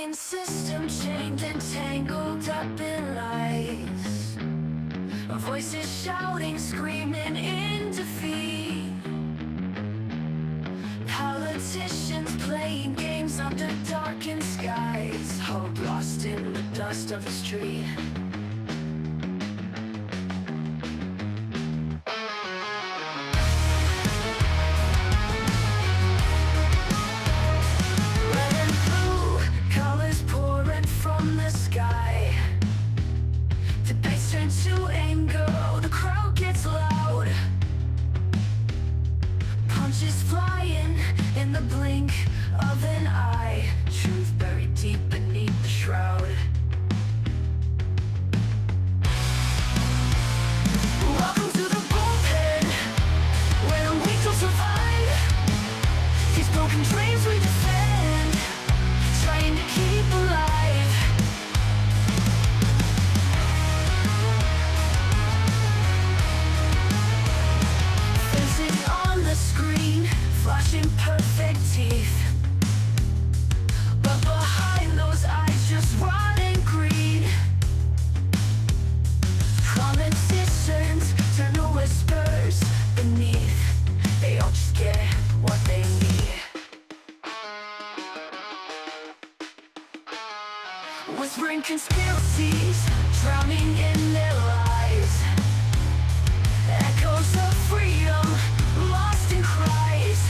broken system, chained and tangled up in lies. Voices shouting, screaming in defeat. Politicians playing games under darkened skies. Hope lost in the dust of the street. Red and blue, colors pouring from the sky. Debates turn to anger, the crowd gets loud. Punches flying in the blink of an eye. Truth buried deep beneath the shroud. Welcome to the bullpen, where the weak will survive. These broken dreams we defend, trying to keep alive. Faces on the screen, flashing perfect teeth. But behind those eyes, just rotting greed. Politicians turn to whispers beneath. They all just get what they need. Whispering conspiracies, drowning in their lies. Echoes of freedom, lost in cries.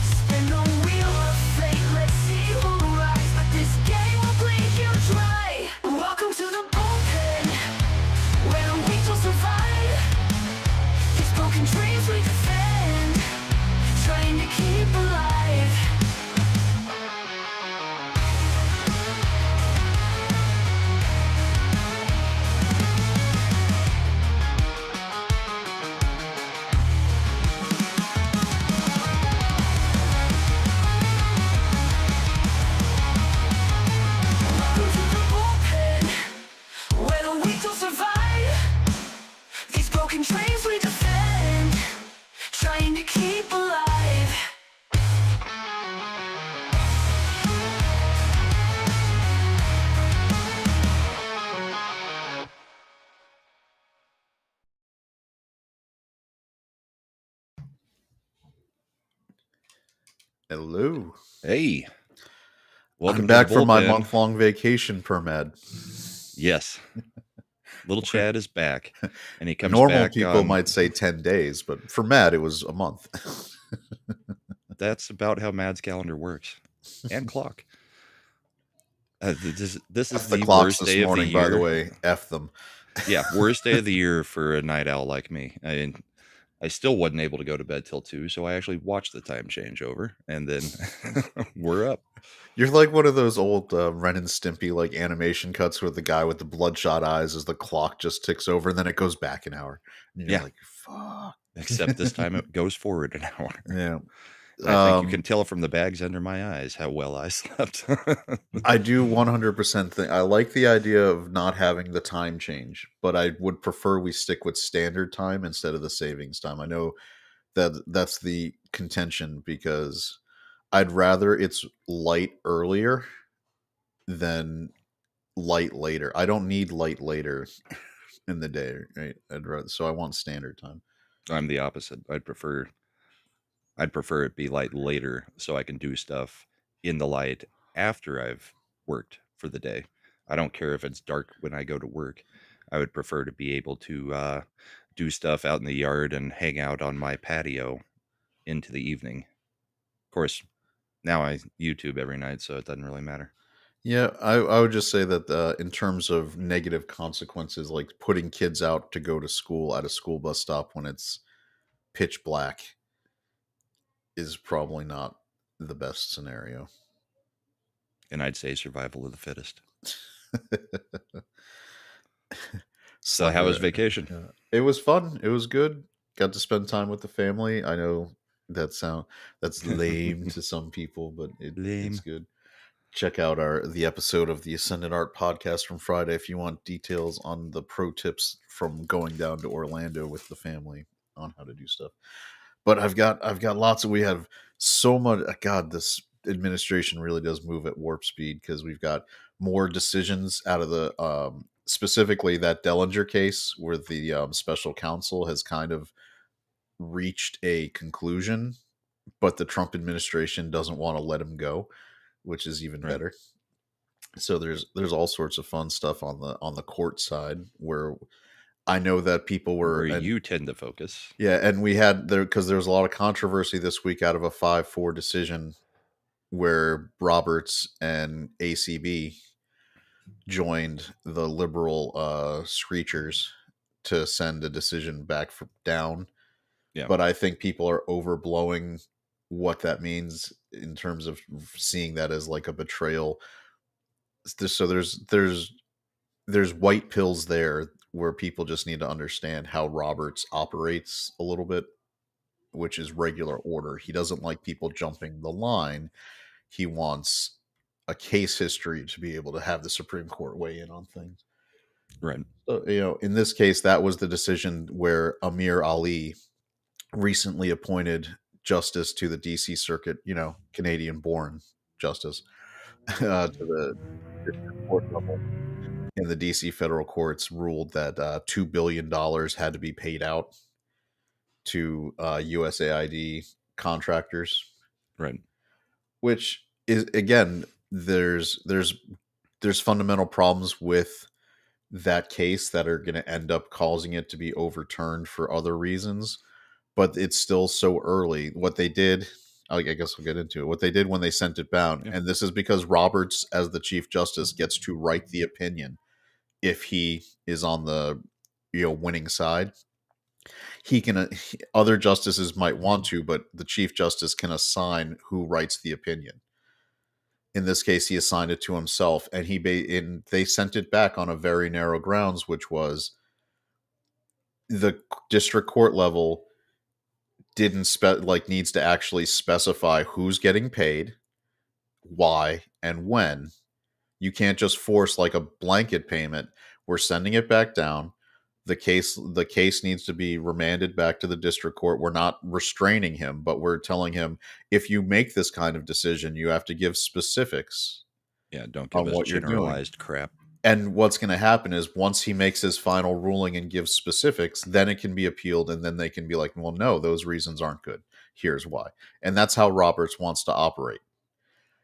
Spin the wheel of fate, let's see who rise. But this game will bleed you dry. Welcome to the bullpen, where the weak will survive. These broken dreams we defend, trying to keep alive. Welcome to the bullpen, where the weak will survive. These broken dreams we defend, trying to keep alive. Hello. Hey, welcome I'm back to the from my bullpen. month-long vacation, Permad. Yes, Lil Chad is back, and he comes Normal back. people might say 10 days, but for Matt, it was a month. That's about how Mad's calendar works, and clock. This F is the the clocks worst this day of the morning, year. by the way. F them. Yeah, worst day of the year for a night owl like me. I still wasn't able to go to bed till 2, so I actually watched the time change over, and then we're up. You're like one of those old Ren and Stimpy like animation cuts where the guy with the bloodshot eyes as the clock just ticks over and then it goes back an hour. And you're Yeah. like, fuck. Except this time it goes forward an hour. Yeah. I think you can tell from the bags under my eyes how well I slept. I do 100% think I like the idea of not having the time change, but I would prefer we stick with standard time instead of the savings time. I know that that's the contention because I'd rather it's light earlier than light later. I don't need light later in the day, right? So I want standard time. I'm the opposite. I'd prefer it be light later so I can do stuff in the light after I've worked for the day. I don't care if it's dark when I go to work. I would prefer to be able to do stuff out in the yard and hang out on my patio into the evening. Of course, now I YouTube every night, so it doesn't really matter. Yeah, I would just say that in terms of negative consequences, like putting kids out to go to school at a school bus stop when it's pitch black is probably not the best scenario. And I'd say survival of the fittest. So how was vacation? It was fun. It was good. Got to spend time with the family. I know that's lame to some people, but it's good. Check out the episode of the Ascendant Art podcast from Friday if you want details on the pro tips from going down to Orlando with the family on how to do stuff. But I've got lots of, we have so much, God, this administration really does move at warp speed, because we've got more decisions out of the specifically that Dellinger case where the special counsel has kind of reached a conclusion, but the Trump administration doesn't want to let him go, which is even Right. better. So there's all sorts of fun stuff on the court side where I know that people were, Where and you tend to focus. yeah, and we had there because there was a lot of controversy this week out of a 5-4 decision where Roberts and ACB joined the liberal screechers to send a decision back down. Yeah. But I think people are overblowing what that means in terms of seeing that as like a betrayal. So there's white pills there where people just need to understand how Roberts operates a little bit, which is regular order. He doesn't like people jumping the line. He wants a case history to be able to have the Supreme Court weigh in on things. Right. So, in this case, that was the decision where Amir Ali, recently appointed justice to the DC Circuit, Canadian born justice, to the district court level in the DC federal courts, ruled that $2 billion had to be paid out to USAID contractors, Right. which is, again, there's fundamental problems with that case that are going to end up causing it to be overturned for other reasons, but it's still so early. What they did, I guess we'll get into it. What they did when they sent it down, Yeah. and this is because Roberts, as the Chief Justice, gets to write the opinion if he is on the winning side. He can. Other justices might want to, but the Chief Justice can assign who writes the opinion. In this case, he assigned it to himself, and they sent it back on a very narrow grounds, which was the district court level didn't needs to actually specify who's getting paid, why, and when. You can't just force like a blanket payment. We're sending it back down. The case needs to be remanded back to the district court. We're not restraining him, but we're telling him, if you make this kind of decision, you have to give specifics Yeah. Don't on give us what you're doing. generalized crap. And what's going to happen is once he makes his final ruling and gives specifics, then it can be appealed, and then they can be like, well, no, those reasons aren't good. Here's why. And that's how Roberts wants to operate.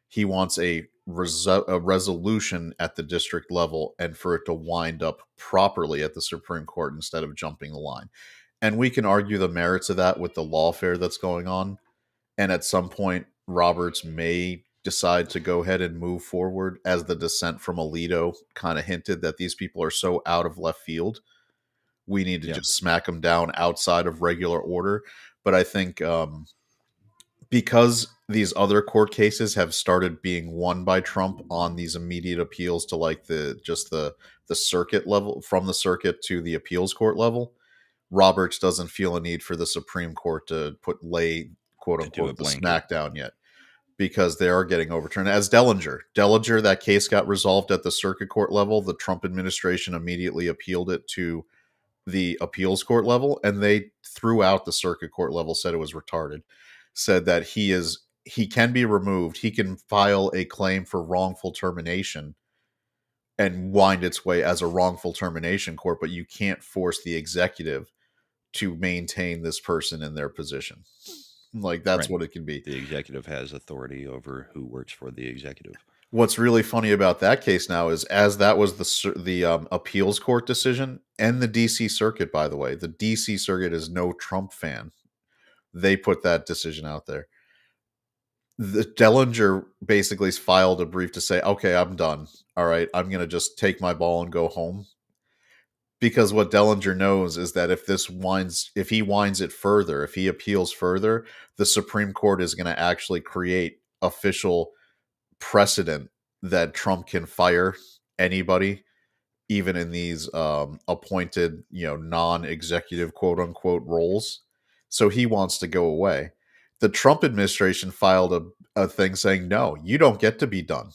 He wants a resolution at the district level, and for it to wind up properly at the Supreme Court instead of jumping the line. And we can argue the merits of that with the lawfare that's going on. And at some point, Roberts may decide to go ahead and move forward, as the dissent from Alito kind of hinted, that these people are so out of left field. We need to just smack them down outside of regular order. But I think because these other court cases have started being won by Trump on these immediate appeals to like the circuit level, from the circuit to the appeals court level, Roberts doesn't feel a need for the Supreme Court to lay quote unquote the smackdown yet, because they are getting overturned. As Dellinger, that case got resolved at the circuit court level. The Trump administration immediately appealed it to the appeals court level, and they threw out the circuit court level, said it was retarded, said that he can be removed. He can file a claim for wrongful termination and wind its way as a wrongful termination court, but you can't force the executive to maintain this person in their position. Like, that's what it can be. The executive has authority over who works for the executive. What's really funny about that case now is, as that was the appeals court decision, and the DC Circuit, by the way, the DC Circuit is no Trump fan. They put that decision out there. The Dellinger basically filed a brief to say, okay, I'm done. All right, I'm going to just take my ball and go home. Because what Dellinger knows is that if he winds it further, if he appeals further, the Supreme Court is going to actually create official precedent that Trump can fire anybody, even in these appointed, non-executive quote unquote roles. So he wants to go away. The Trump administration filed a thing saying, no, you don't get to be done.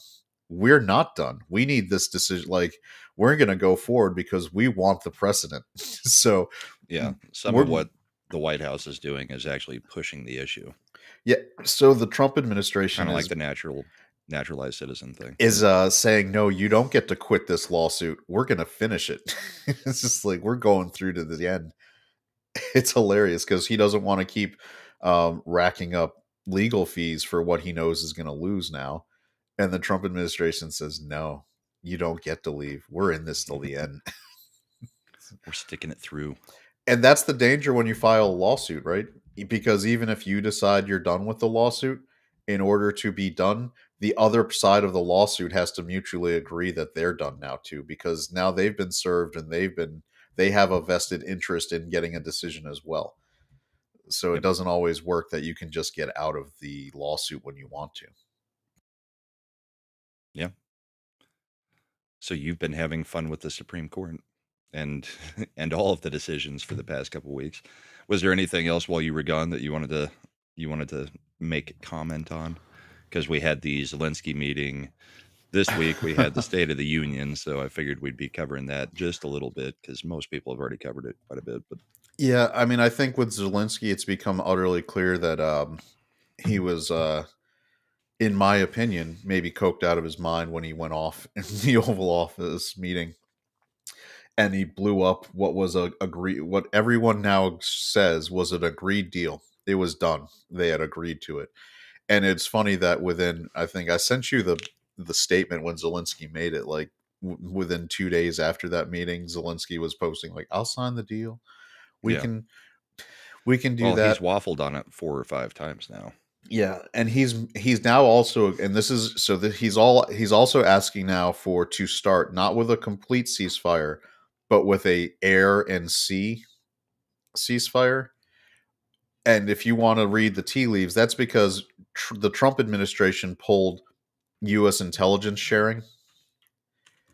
We're not done. We need this decision. Like, we're going to go forward because we want the precedent. So yeah, some of what the White House is doing is actually pushing the issue. Yeah. So the Trump administration Kind of like the naturalized citizen thing. is saying, no, you don't get to quit this lawsuit. We're gonna finish it. It's just like we're going through to the end. It's hilarious because he doesn't want to keep racking up legal fees for what he knows is going to lose now. And the Trump administration says, no, you don't get to leave. We're in this till the end. We're sticking it through. And that's the danger when you file a lawsuit, right? Because even if you decide you're done with the lawsuit, in order to be done, the other side of the lawsuit has to mutually agree that they're done now too, because now they've been served and they have a vested interest in getting a decision as well. So it Yep. doesn't always work that you can just get out of the lawsuit when you want to. Yeah. So you've been having fun with the Supreme Court and and all of the decisions for the past couple weeks. Was there anything else while you were gone that you wanted to make comment on? Because we had the Zelensky meeting this week. We had the State of the Union, so I figured we'd be covering that just a little bit because most people have already covered it quite a bit. But Yeah, I mean, I think with Zelensky, it's become utterly clear that he was, in my opinion, maybe coked out of his mind when he went off in the Oval Office meeting, and he blew up what was what everyone now says was an agreed deal. It was done. They had agreed to it. And it's funny that within, I think I sent you the statement when Zelensky made it, like within 2 days after that meeting, Zelensky was posting like, "I'll sign the deal. We yeah, can we can do well, he's that." waffled on it 4 or 5 times now. Yeah, and he's now also, and this is so that he's also asking now for to start not with a complete ceasefire, but with a air and sea ceasefire. And if you want to read the tea leaves, that's because the Trump administration pulled U.S. intelligence sharing.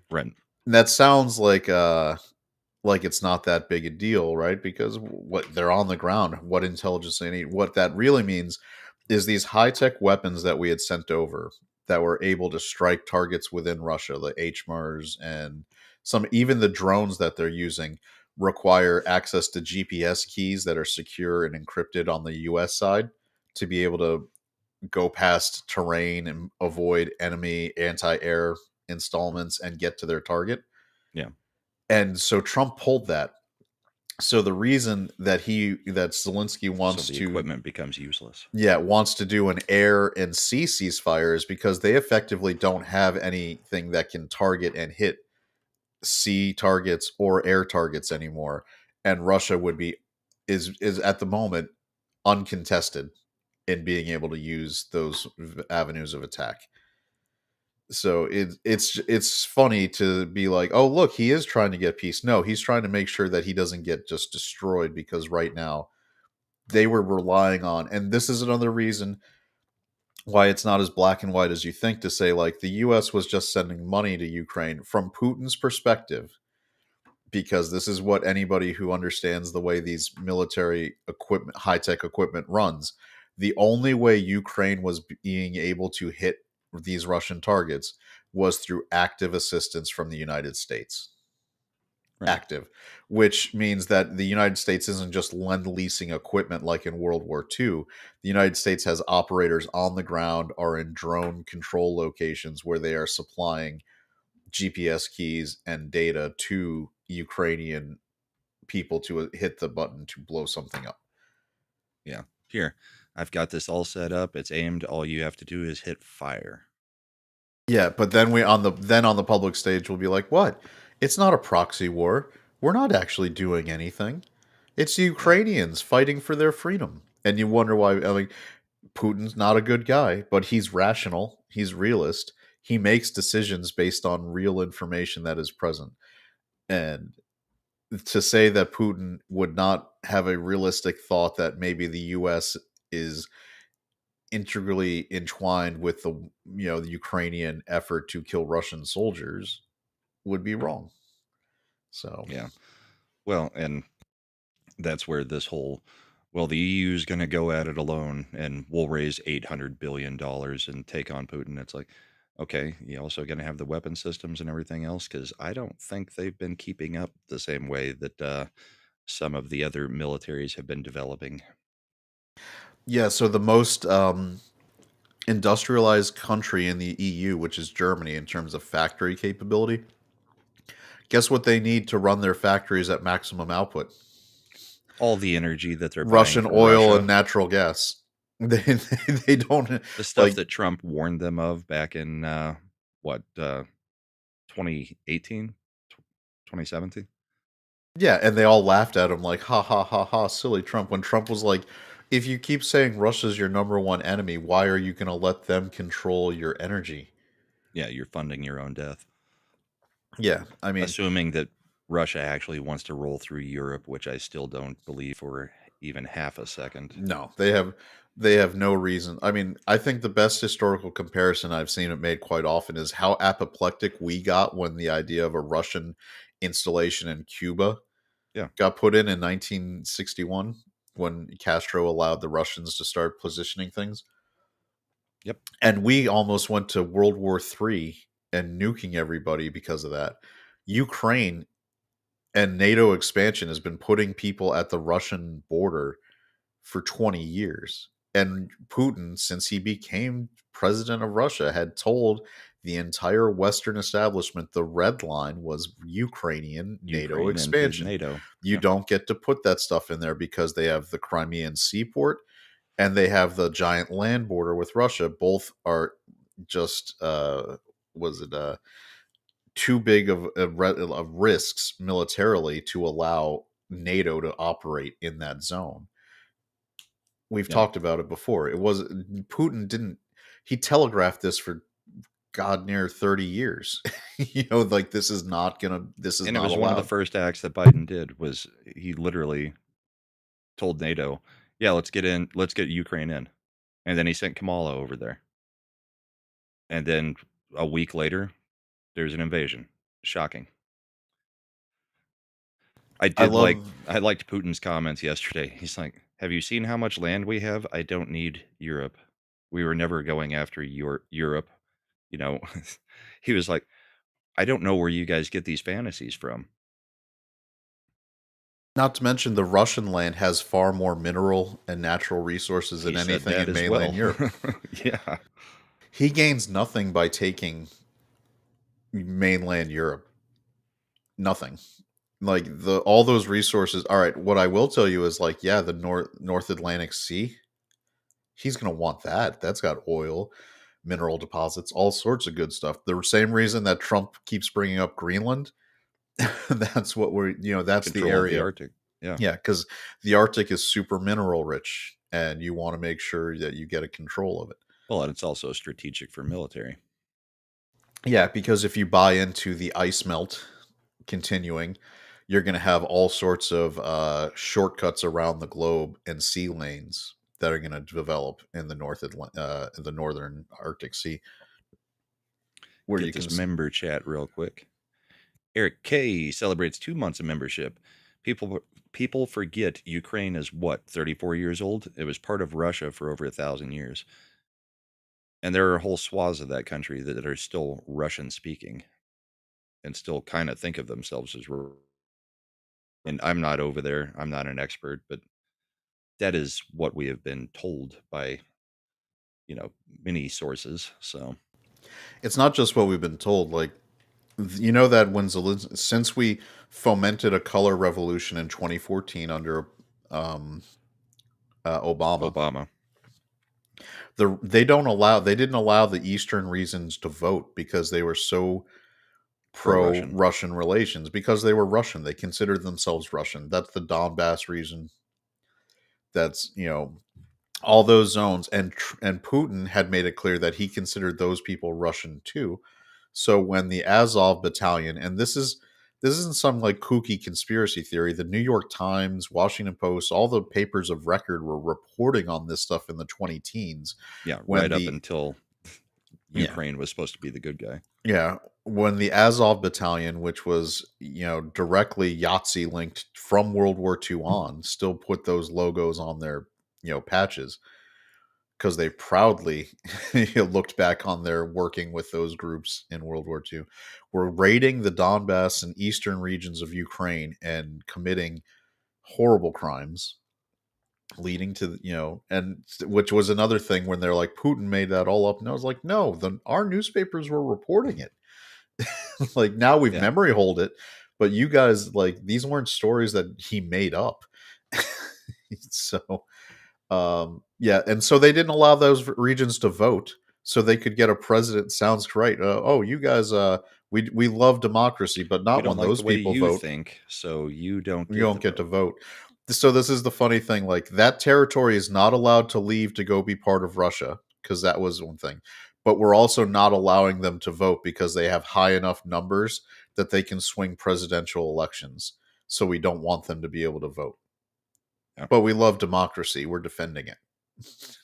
Right. That sounds like it's not that big a deal, right? Because what they're on the ground, what intelligence they need. What that really means is these high tech weapons that we had sent over that were able to strike targets within Russia, the HMARS and some even the drones that they're using require access to GPS keys that are secure and encrypted on the US side to be able to go past terrain and avoid enemy anti-air installments and get to their target. Yeah. And so Trump pulled that. So the reason that Zelensky So wants the to, equipment becomes useless. yeah, wants to do an air and sea ceasefire is because they effectively don't have anything that can target and hit sea targets or air targets anymore. And Russia would be is at the moment uncontested in being able to use those avenues of attack. So it's funny to be like, oh look, he is trying to get peace. No, he's trying to make sure that he doesn't get just destroyed because right now they were relying on, and this is another reason why it's not as black and white as you think to say like the US was just sending money to Ukraine from Putin's perspective, because this is what anybody who understands the way these military equipment, high-tech equipment runs. The only way Ukraine was being able to hit these Russian targets was through active assistance from the United States. Right. Active, which means that the United States isn't just lend leasing equipment like in World War II. The United States has operators on the ground, are in drone control locations where they are supplying GPS keys and data to Ukrainian people to hit the button to blow something up. Yeah. Here, I've got this all set up. It's aimed. All you have to do is hit fire. Yeah, but then we on the public stage we'll be like, "What? It's not a proxy war. We're not actually doing anything. It's the Yeah. Ukrainians fighting for their freedom." And you wonder why. I mean, Putin's not a good guy, but he's rational. He's realist. He makes decisions based on real information that is present. And to say that Putin would not have a realistic thought that maybe the US is integrally entwined with the Ukrainian effort to kill Russian soldiers would be wrong. So, Yeah. Well, and that's where this whole, well, the EU is going to go at it alone and we'll raise $800 billion and take on Putin. It's like, okay, you also going to have the weapon systems and everything else? Because I don't think they've been keeping up the same way that some of the other militaries have been developing. Yeah, so the most industrialized country in the EU, which is Germany, in terms of factory capability, guess what they need to run their factories at maximum output? All the energy that they're buying Russian from oil and Russia, natural gas. They don't the stuff like that Trump warned them of back in what 2018, 2017. yeah, and they all laughed at him like ha ha ha ha silly Trump when Trump was like if you keep saying Russia's your number one enemy, why are you going to let them control your energy? Yeah, you're funding your own death, Yeah, I mean, assuming that Russia actually wants to roll through Europe, which I still don't believe for even half a second. no, they have no reason. I mean, I think the best historical comparison I've seen it made quite often is how apoplectic we got when the idea of a Russian installation in Cuba Yeah. got put in 1961 when Castro allowed the Russians to start positioning things. Yep. And we almost went to World War III and nuking everybody because of that. Ukraine and NATO expansion has been putting people at the Russian border for 20 years. And Putin, since he became president of Russia, had told the entire Western establishment the red line was Ukrainian NATO Ukraine and expansion. NATO. You Yeah. don't get to put that stuff in there because they have the Crimean seaport and they have the giant land border with Russia. Both are just was it too big of risks militarily to allow NATO to operate in that zone. We've Yeah. talked about it before. It was Putin didn't he telegraphed this for god near 30 years. Like this is And it not was one of the allowed. first acts that Biden did was he literally told NATO, "Yeah, let's get Ukraine in." And then he sent Kamala over there. And then a week later, there's an invasion. Shocking. I love I liked Putin's comments yesterday. He's like, "Have you seen how much land we have? I don't need Europe. We were never going after Europe." You know, he was like, "I don't know where you guys get these fantasies from." not to mention the Russian land has far more mineral and natural resources He than said anything that in as mainland well. Europe. Yeah. He gains nothing by taking mainland Europe. Nothing. Like the all those resources. All right, what I will tell you is like, yeah, the North Atlantic Sea, he's going to want that. That's got oil, mineral deposits, all sorts of good stuff. The same reason that Trump keeps bringing up Greenland, that's what that's the Control of the area. Arctic. Yeah. Yeah, because the Arctic is super mineral rich, and you want to make sure that you get a control of it. Well, and it's also strategic for military. Yeah, because if you buy into the ice melt continuing, you're going to have all sorts of shortcuts around the globe and sea lanes that are going to develop in the in the northern Arctic Sea, where Get you can. this member chat real quick. Eric K celebrates 2 months of membership. People forget Ukraine is what, 34 years old? It was part of Russia for over 1,000 years. And there are whole swaths of that country that are still Russian speaking and still kind of think of themselves as and I'm not over there. I'm not an expert, but that is what we have been told by, many sources. So, It's not just what we've been told. Like you know that when Zelensky, since we fomented a color revolution in 2014 under um, Obama, Obama, they didn't allow the Eastern regions to vote because they were so pro Russian. pro-Russian relations because they were Russian. They considered themselves Russian. That's the Donbass region. That's all those zones, and Putin had made it clear that he considered those people Russian too. So when the Azov battalion, and this isn't some like kooky conspiracy theory. The New York Times, Washington Post, all the papers of record were reporting on this stuff in the 20 teens Yeah, when right up the until yeah Ukraine was supposed to be the good guy. yeah when the Azov battalion, which was directly Yahtzee linked from World War II on, still put those logos on their patches because they proudly looked back on their working with those groups in World War II, were raiding the Donbass and eastern regions of Ukraine and committing horrible crimes. leading to, and which was another thing when they're like Putin made that all up, and I was like, no, our newspapers were reporting it. Like now we've Yeah. memory hold it, but you guys, like, these weren't stories that he made up. So yeah, and so they didn't allow those regions to vote, so they could get a president. Sounds great. Oh, you guys, we love democracy, but We not don't when like the those way people you vote. think, so you don't You get to don't get to vote. vote. So this is the funny thing. Like that territory is not allowed to leave to go be part of Russia, because that was one thing. But we're also not allowing them to vote because they have high enough numbers that they can swing presidential elections. So we don't want them to be able to vote. Yeah. But we love democracy. We're defending it.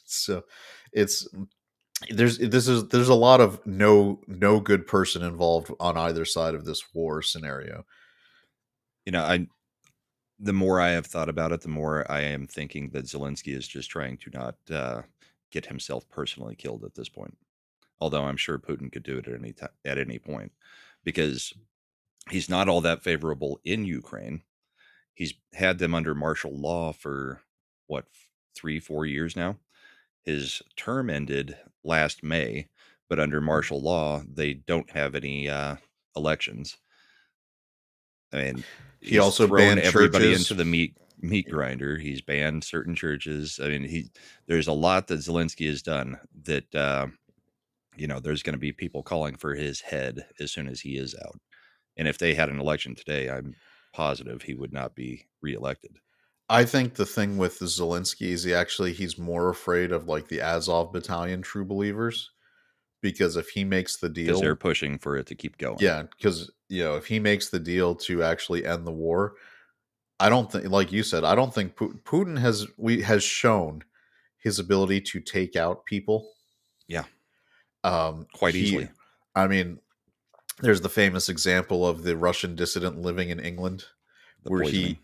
So it's there's a lot of no good person involved on either side of this war scenario. I the more I have thought about it, the more I am thinking that Zelensky is just trying to not get himself personally killed at this point. Although I'm sure Putin could do it at any point, because he's not all that favorable in Ukraine. He's had them under martial law for what, 3-4 years now. His term ended last May, but under martial law, they don't have any elections. I mean, He he's also thrown banned everybody into churches. the meat grinder. He's banned certain churches. I mean, there's a lot that Zelensky has done that there's going to be people calling for his head as soon as he is out. And if they had an election today, I'm positive he would not be reelected. I think the thing with Zelensky is he's more afraid of like the Azov battalion true believers, because if he makes the Because they're deal, pushing for it to keep going. yeah, because if he makes the deal to actually end the war, I don't think, like you said, I don't think Putin has shown his ability to take out people. Yeah, quite He, easily. I mean, there's the famous example of the Russian dissident living in England, The where poisoning.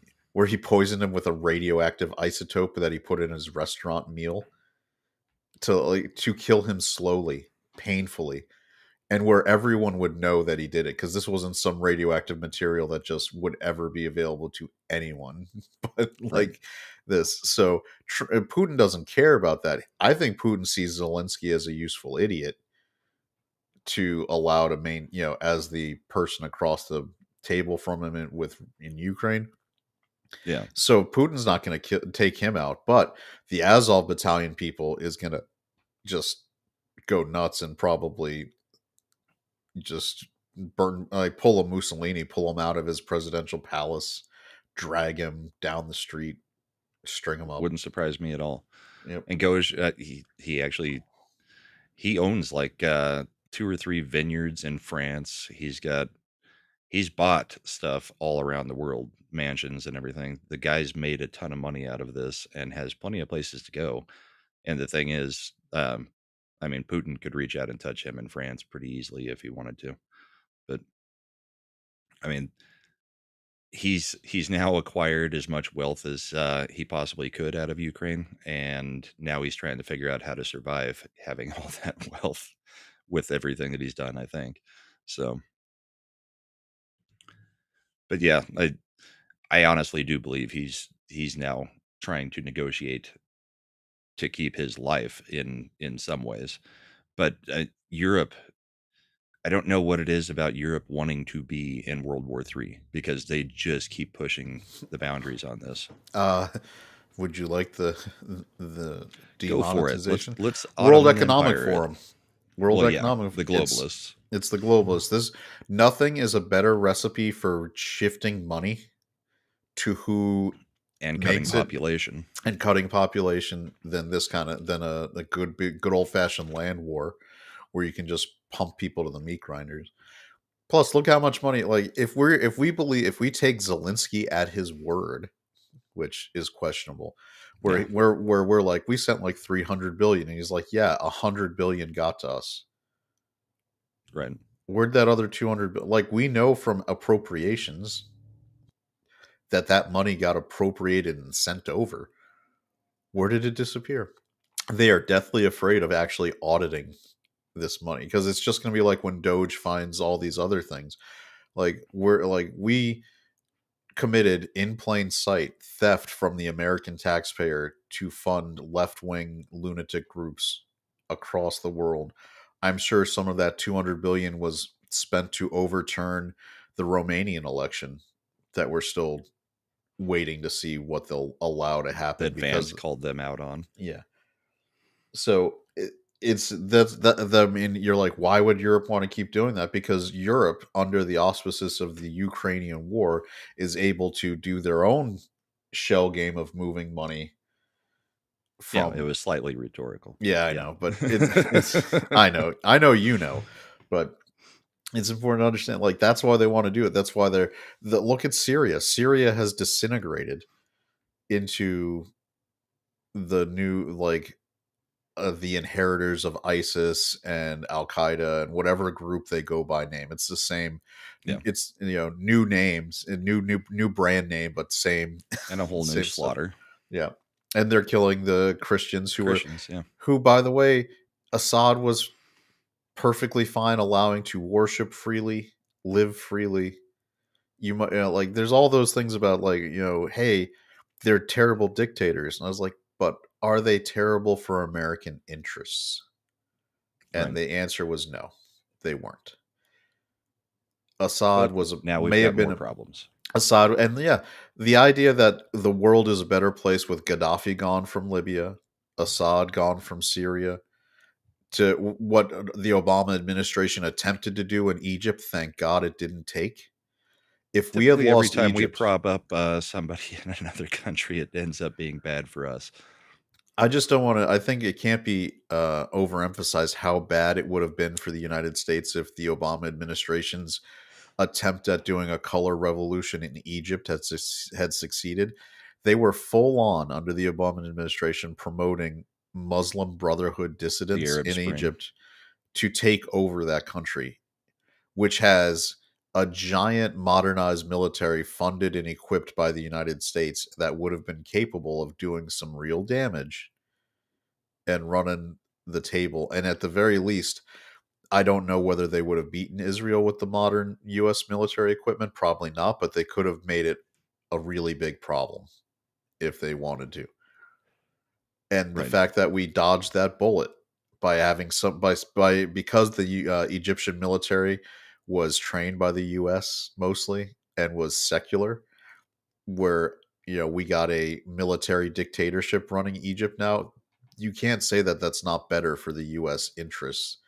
he poisoned him with a radioactive isotope that he put in his restaurant meal to kill him slowly, painfully, and where everyone would know that he did it, because this wasn't some radioactive material that just would ever be available to anyone, but Right. like this. So Putin doesn't care about that. I think Putin sees Zelensky as a useful idiot to allow to as the person across the table from him in Ukraine. Yeah. So Putin's not going to take him out, but the Azov battalion people is going to just go nuts and probably just pull a Mussolini, pull him out of his presidential palace, drag him down the street, string him up. Wouldn't surprise me at all. Yep. And Goj, he actually he owns like 2 or 3 vineyards in France. He's bought stuff all around the world, mansions and everything. The guy's made a ton of money out of this and has plenty of places to go. And the thing is, I mean, Putin could reach out and touch him in France pretty easily if he wanted to. But I mean, he's now acquired as much wealth as he possibly could out of Ukraine, and now he's trying to figure out how to survive having all that wealth with everything that he's done, I think. So, but yeah, I honestly do believe he's now trying to negotiate to keep his life in some ways. But Europe, I don't know what it is about Europe wanting to be in World War III, because they just keep pushing the boundaries on this. Uh, would you like the Go for it. demonetization? Let's World Ottoman Economic Empire it. Forum. World Well, yeah, Economic. the globalists It's the globalists. This Nothing is a better recipe for shifting money to who and cutting makes it population. and cutting population than a good old fashioned land war, where you can just pump people to the meat grinders. Plus, look how much money. Like if we take Zelensky at his word, which is questionable, Yeah, where we're like, we sent like 300 billion, and he's like, yeah, 100 billion got to us. right. Where'd that other 200 like, we know from appropriations that money got appropriated and sent over. Where did it disappear? They are deathly afraid of actually auditing this money, because it's just going to be like when Doge finds all these other things. Like we committed in plain sight theft from the American taxpayer to fund left-wing lunatic groups across the world. I'm sure some of that 200 billion was spent to overturn the Romanian election that we're still waiting to see what they'll allow to happen that Vance because called them out on. yeah. So it's I mean, you're like, why would Europe want to keep doing that? Because Europe, under the auspices of the Ukrainian war, is able to do their own shell game of moving money Yeah, it from. was slightly rhetorical. Yeah, I Yeah. know, but it's I know you know, but it's important to understand. Like that's why they want to do it. That's why look at Syria. Syria has disintegrated into the new the inheritors of ISIS and Al Qaeda and whatever group they go by name. It's the same. Yeah. It's new names and new brand name, but same And a whole new same stuff. slaughter. Yeah, and they're killing the Christians Christians, yeah. who, by the way, Assad was perfectly fine allowing to worship freely, live freely. You might like there's all those things about like hey, they're terrible dictators, and I was like, but are they terrible for American interests? And Right. the answer was no, they weren't. But Assad now we've may got have been more problems. Assad, and yeah, the idea that the world is a better place with Gaddafi gone from Libya, Assad gone from Syria, to what the Obama administration attempted to do in Egypt. Thank God it didn't take. If we had Typically, every lost time we Egypt, prop up somebody in another country, it ends up being bad for us. I just don't want to. I think it can't be overemphasized how bad it would have been for the United States if the Obama administration's attempt at doing a color revolution in Egypt had succeeded. They were full on under the Obama administration promoting Muslim Brotherhood The dissidents Arab in Spring. Egypt to take over that country, which has a giant modernized military funded and equipped by the United States that would have been capable of doing some real damage and running the table. And at the very least, I don't know whether they would have beaten Israel with the modern US military equipment. Probably not, but they could have made it a really big problem if they wanted to. And the Right. fact that we dodged that bullet by having because the Egyptian military was trained by the US mostly and was secular, where we got a military dictatorship running Egypt now. You can't say that that's not better for the US interests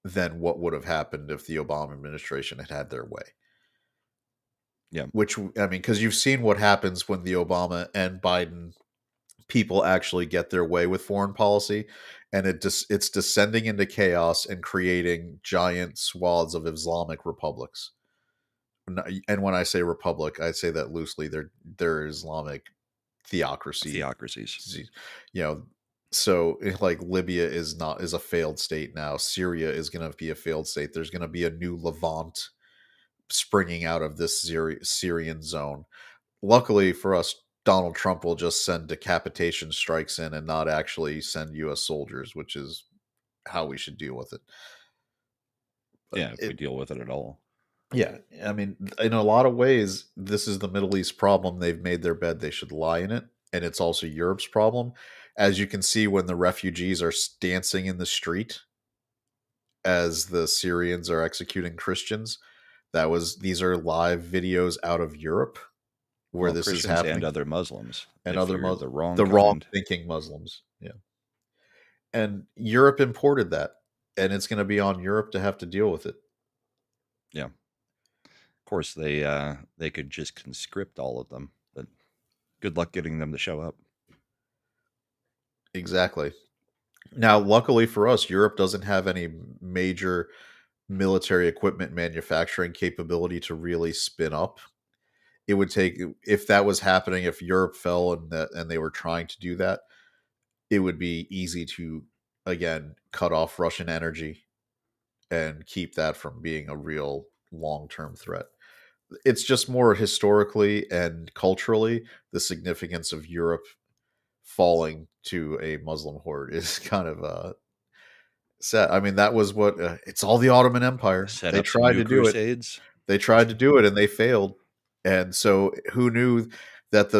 than what would have happened if the Obama administration had had their way. Yeah. Which, I mean, because you've seen what happens when the Obama and Biden people actually get their way with foreign policy, and it's descending into chaos and creating giant swaths of Islamic republics. And when I say republic, I say that loosely. They're Islamic theocracy. Theocracies. You know, so like Libya is a failed state now. Syria is going to be a failed state. There's going to be a new Levant springing out of this Syrian zone. Luckily for us, Donald Trump will just send decapitation strikes in and not actually send U.S. soldiers, which is how we should deal with it. But Yeah, if we deal with it at all. yeah, I mean, in a lot of ways, this is the Middle East problem. They've made their bed; they should lie in it, and it's also Europe's problem. As you can see, when the refugees are dancing in the street as the Syrians are executing Christians, these are live videos out of Europe where this is Christians happening, and other Muslims. and if other you're the wrong the kind. wrong thinking Muslims. Yeah, and Europe imported that, and it's going to be on Europe to have to deal with it. Yeah. Of course, they could just conscript all of them, but good luck getting them to show up. Exactly. Now, luckily for us, Europe doesn't have any major military equipment manufacturing capability to really spin up. It would take, if that was happening, if Europe fell and they were trying to do that, it would be easy to again cut off Russian energy and keep that from being a real long-term threat. It's just more historically and culturally the significance of Europe falling to a Muslim horde is kind of sad. I mean, that was what it's all the Ottoman Empire. Set They up some tried new to do it. crusades. They tried to do it and they failed. And so who knew that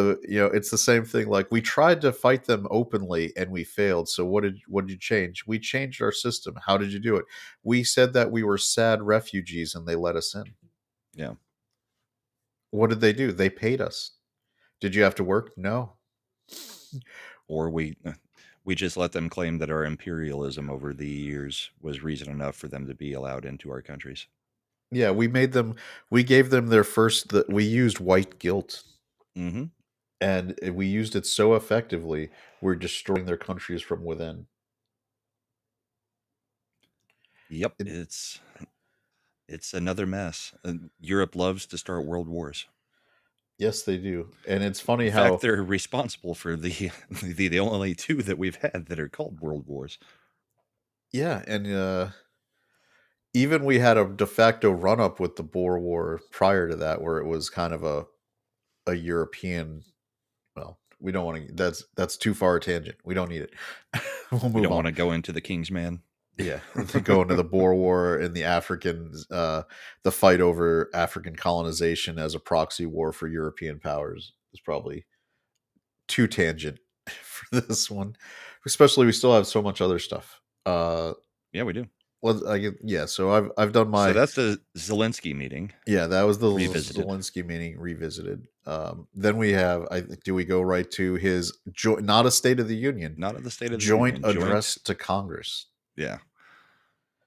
it's the same thing. Like, we tried to fight them openly and we failed. So what did you change? We changed our system. How did you do it? We said that we were sad refugees and they let us in. Yeah. What did they do? They paid us. Did you have to work? No. Or we just let them claim that our imperialism over the years was reason enough for them to be allowed into our countries. Yeah, we gave them their first, we used white guilt. Mm-hmm. And we used it so effectively, we're destroying their countries from within. Yep, It- it's another mess. Europe loves to start world wars. yes, they do. And it's funny In how fact, they're responsible for the only two that we've had that are called world wars. yeah, and even we had a de facto run up with the Boer War prior to that, where it was kind of a European. Well, we don't want to. That's too far a tangent. We don't need it. We'll We move don't on. want to go into the King's Man. Yeah, to go into the Boer War and the fight over African colonization as a proxy war for European powers is probably too tangent for this one. Especially, we still have so much other stuff. Yeah, we do. Yeah. So I've done So my. that's the Zelensky meeting. Yeah, that was the Revisited. Zelensky meeting revisited. Then we have. Do we go right to his not a State of the Union, Not at the State of the joint Union. address to Congress? Yeah.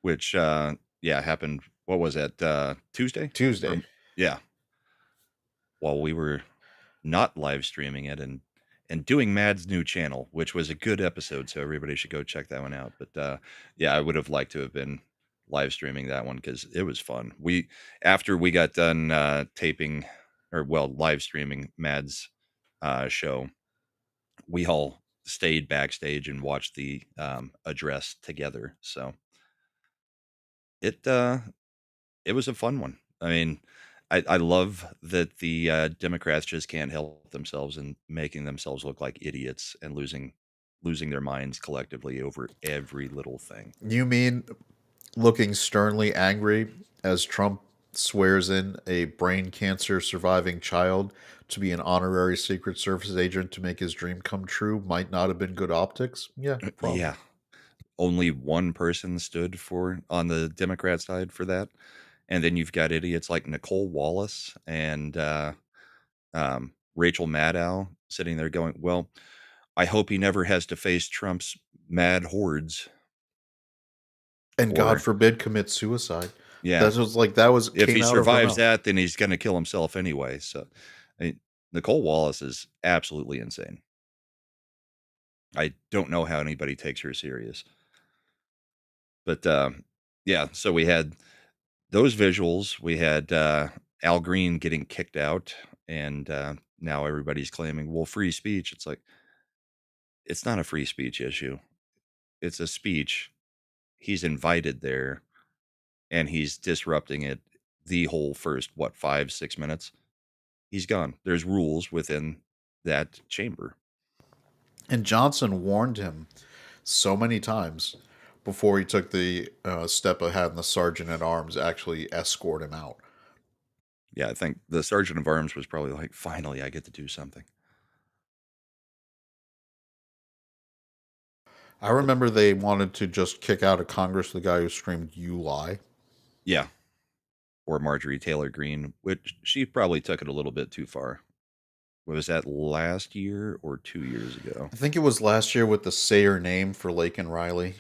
Which happened, what was that, Tuesday? Tuesday. Yeah. While we were not live streaming it and doing Mad's new channel, which was a good episode, so everybody should go check that one out. But I would have liked to have been live streaming that one because it was fun. After we got done live streaming Mad's show, we all stayed backstage and watched the address together. So it was a fun one. I mean, I love that the Democrats just can't help themselves and making themselves look like idiots and losing their minds collectively over every little thing. You mean looking sternly angry as Trump swears in a brain cancer surviving child to be an honorary Secret Service agent to make his dream come true might not have been good optics? Yeah, probably. Yeah. Only one person stood on the Democrat side for that. And then you've got idiots like Nicole Wallace and Rachel Maddow sitting there going, well, I hope he never has to face Trump's mad hordes. And God forbid commit suicide. Yeah. That was if he came out of her survives mouth. that, then he's going to kill himself anyway. So Nicole Wallace is absolutely insane. I don't know how anybody takes her serious. But so we had those visuals. We had Al Green getting kicked out, and now everybody's claiming, well, free speech. It's like, it's not a free speech issue. It's a speech. He's invited there, and he's disrupting it the whole first, 5-6 minutes. He's gone. There's rules within that chamber. And Johnson warned him so many times before he took the step of having the sergeant at arms actually escort him out. Yeah, I think the sergeant of arms was probably like, finally, I get to do something. I remember they wanted to just kick out of Congress the guy who screamed, "You lie." Yeah. Or Marjorie Taylor Greene, which she probably took it a little bit too far. Was that last year or 2 years ago? I think it was last year with the say her name for Lake and Riley.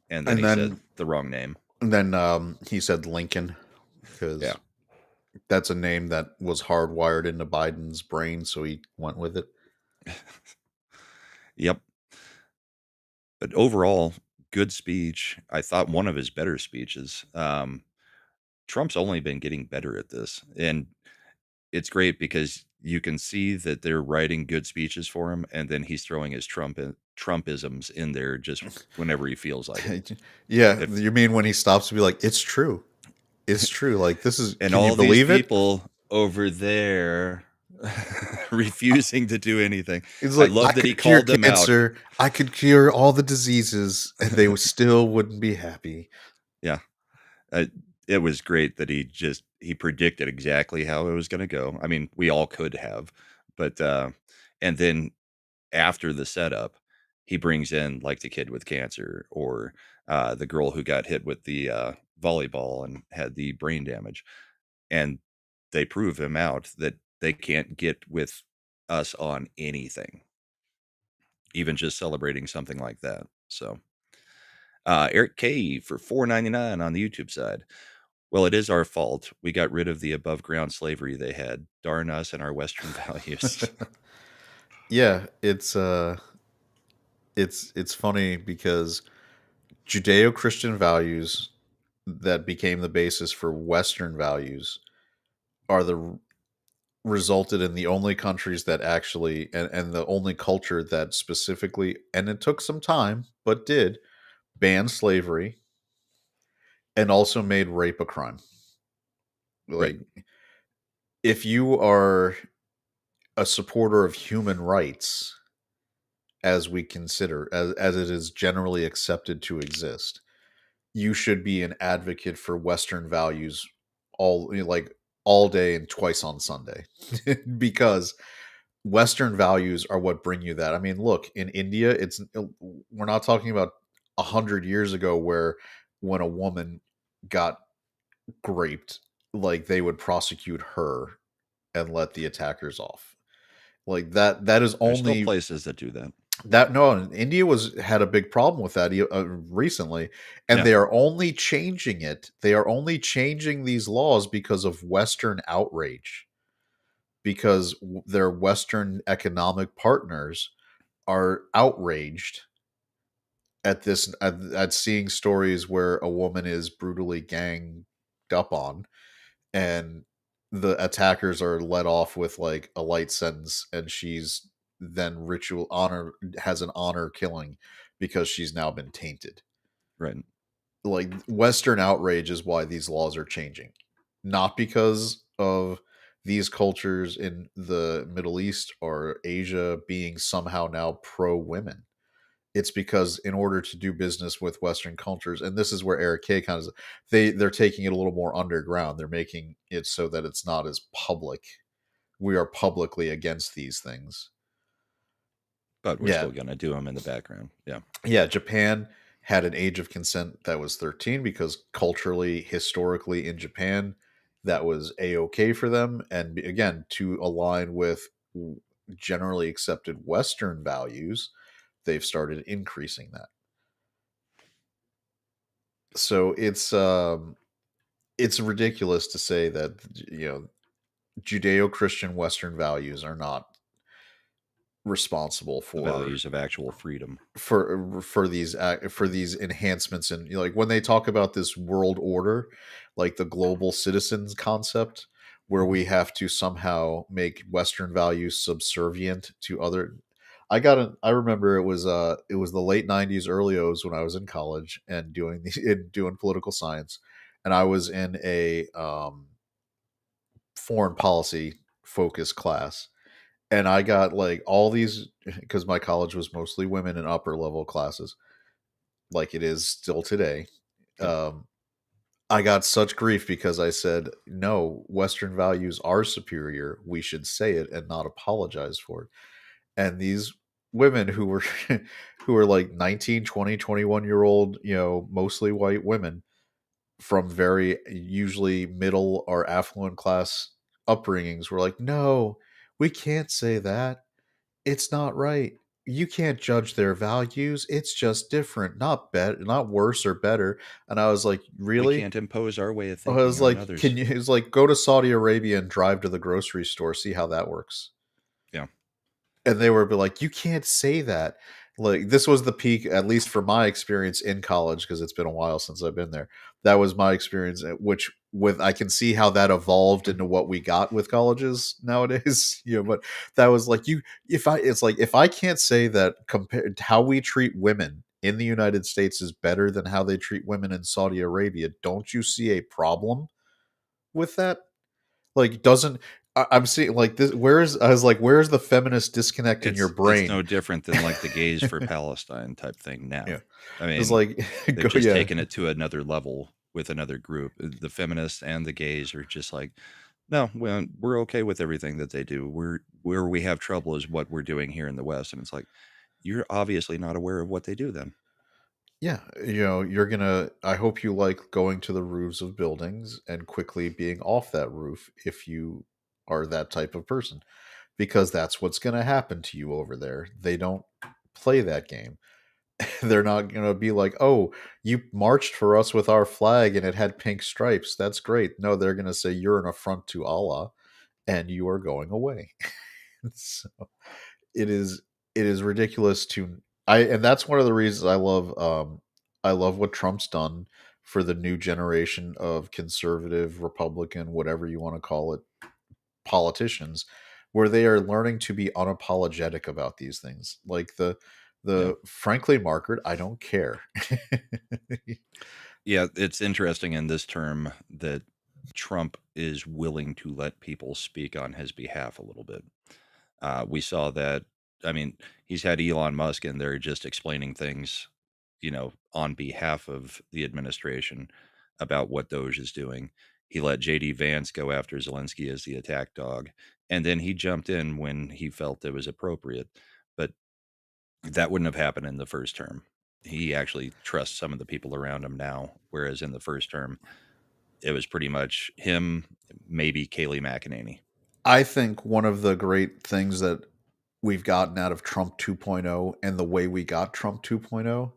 And then he said the wrong name. And then he said Lincoln because that's a name that was hardwired into Biden's brain, so he went with it. Yep. But overall, good speech. I thought one of his better speeches. Trump's only been getting better at this. And it's great because you can see that they're writing good speeches for him, and then he's throwing his Trumpisms in there just whenever he feels like it. Yeah, you mean when he stops to be like, "It's true, it's true." Like, this is, and can all you believe these it? people over there refusing to do anything. It's like, I love that he could cure called them cancer, out. I could cure all the diseases, and they still wouldn't be happy. Yeah. it was great that he predicted exactly how it was going to go. I mean, we all could have, but and then after the setup, he brings in like the kid with cancer or the girl who got hit with the volleyball and had the brain damage, and they prove him out that they can't get with us on anything, even just celebrating something like that. So Eric K for $4.99 on the YouTube side. Well, it is our fault. We got rid of the above ground slavery they had. Darn us and our Western values. Yeah, it's funny because Judeo-Christian values that became the basis for Western values are the resulted in the only countries that actually and the only culture that specifically, and it took some time, but did ban slavery and also made rape a crime. Right. Like, if you are a supporter of human rights, as we consider, as it is generally accepted to exist, you should be an advocate for Western values like all day and twice on Sunday, because Western values are what bring you that. I mean, look, in India, we're not talking about 100 years ago where when a woman got raped, like they would prosecute her and let the attackers off. Like that is There's still only places that do that. that no, India had a big problem with that recently, and Yeah. they are only changing it. They are only changing these laws because of Western outrage, because their Western economic partners are outraged at at seeing stories where a woman is brutally ganged up on, and the attackers are let off with like a light sentence, and she's then ritual honor has an honor killing because she's now been tainted. Right. Like, Western outrage is why these laws are changing, not because of these cultures in the Middle East or Asia being somehow now pro women. It's because in order to do business with Western cultures, and this is where Eric K kind of they're taking it a little more underground. They're making it so that it's not as public. We are publicly against these things. But we're Yeah, still going to do them in the background. Yeah. yeah. Japan had an age of consent that was 13 because culturally, historically, in Japan, that was a-okay for them, and again, to align with generally accepted Western values, they've started increasing that. So it's ridiculous to say that, Judeo-Christian Western values are not responsible The values of actual freedom. for these enhancements. And like when they talk about this world order, like the global citizens concept, where we have to somehow make Western values subservient to other. I remember it was the late 90s, early O's when I was in college and doing political science, and I was in a foreign policy focused class, and I got like all these because my college was mostly women in upper level classes, like it is still today. Yep. I got such grief because I said, no, Western values are superior. We should say it and not apologize for it. And these women who were who were like 19, 20, 21-year old, mostly white women from very usually middle or affluent class upbringings were like, no, we can't say that. It's not right. You can't judge their values. It's just different, not better, not worse or better. And I was like, We really? can't impose our way of I thinking was on like, others. it was like, go to Saudi Arabia and drive to the grocery store, see how that works. Yeah. And they were like, you can't say that. Like, this was the peak, at least for my experience in college, because it's been a while since I've been there. That was my experience, which with I can see how that evolved into what we got with colleges nowadays. But that was like, if I can't say that compared to how we treat women in the United States is better than how they treat women in Saudi Arabia, don't you see a problem with that? Like, doesn't I'm seeing like this? Where's the feminist disconnect in your It's no brain? different than like the gays for Palestine type thing now. Yeah, I it's mean, like they've go just yeah taken it to another level with another group. The feminists and the gays are just like, no, we're okay with everything that they do. Where we have trouble is what we're doing here in the West. And it's like, you're obviously not aware of what they do then. Yeah, you're gonna. I hope you like going to the roofs of buildings and quickly being off that roof if you are that type of person, because that's what's gonna happen to you over there. They don't play that game. They're not gonna be like, "Oh, you marched for us with our flag and it had pink stripes. That's great." No, they're gonna say you're an affront to Allah and you are going away. So it is it is ridiculous to I and that's one of the reasons I love what Trump's done for the new generation of conservative, Republican, whatever you want to call it, politicians, where they are learning to be unapologetic about these things. Like Yeah. the frankly, Margaret, I don't care. Yeah, it's interesting in this term that Trump is willing to let people speak on his behalf a little bit. We saw that. I mean, he's had Elon Musk in there just explaining things, on behalf of the administration about what Doge is doing. He let JD Vance go after Zelensky as the attack dog, and then he jumped in when he felt it was appropriate. But that wouldn't have happened in the first term. He actually trusts some of the people around him now, whereas in the first term, it was pretty much him, maybe Kayleigh McEnany. I think one of the great things that we've gotten out of Trump 2.0 and the way we got Trump 2.0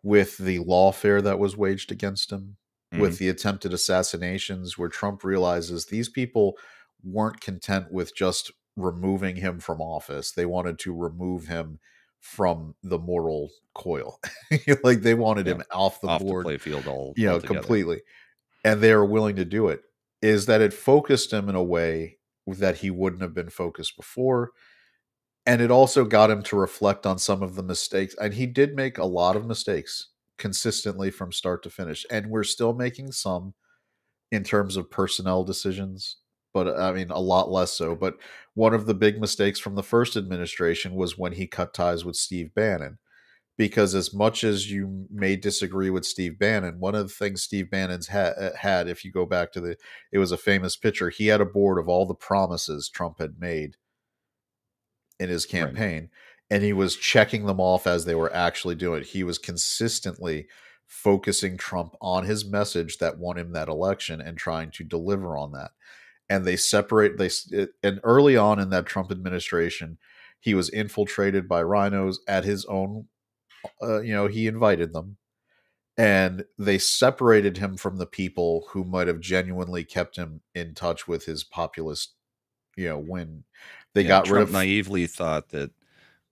with the lawfare that was waged against him, Hmm. with the attempted assassinations, where Trump realizes these people weren't content with just removing him from office. They wanted to remove him from the moral coil. Like they wanted Yeah, him off the off the board, playfield altogether. completely. And they are willing to do it. Is that it focused him in a way that he wouldn't have been focused before, and it also got him to reflect on some of the mistakes, and he did make a lot of mistakes consistently from start to finish, and we're still making some in terms of personnel decisions, but I mean a lot less so. But one of the big mistakes from the first administration was when he cut ties with Steve Bannon, because as much as you may disagree with Steve Bannon, one of the things Steve Bannon's had, if you go back to it was a famous picture, he had a board of all the promises Trump had made in his Right. campaign, and he was checking them off as they were actually doing it. He was consistently focusing Trump on his message that won him that election and trying to deliver on that. And and early on in that Trump administration, he was infiltrated by rhinos at his own he invited them, and they separated him from the people who might have genuinely kept him in touch with his populist win. They Yeah, got rid Trump of naively thought that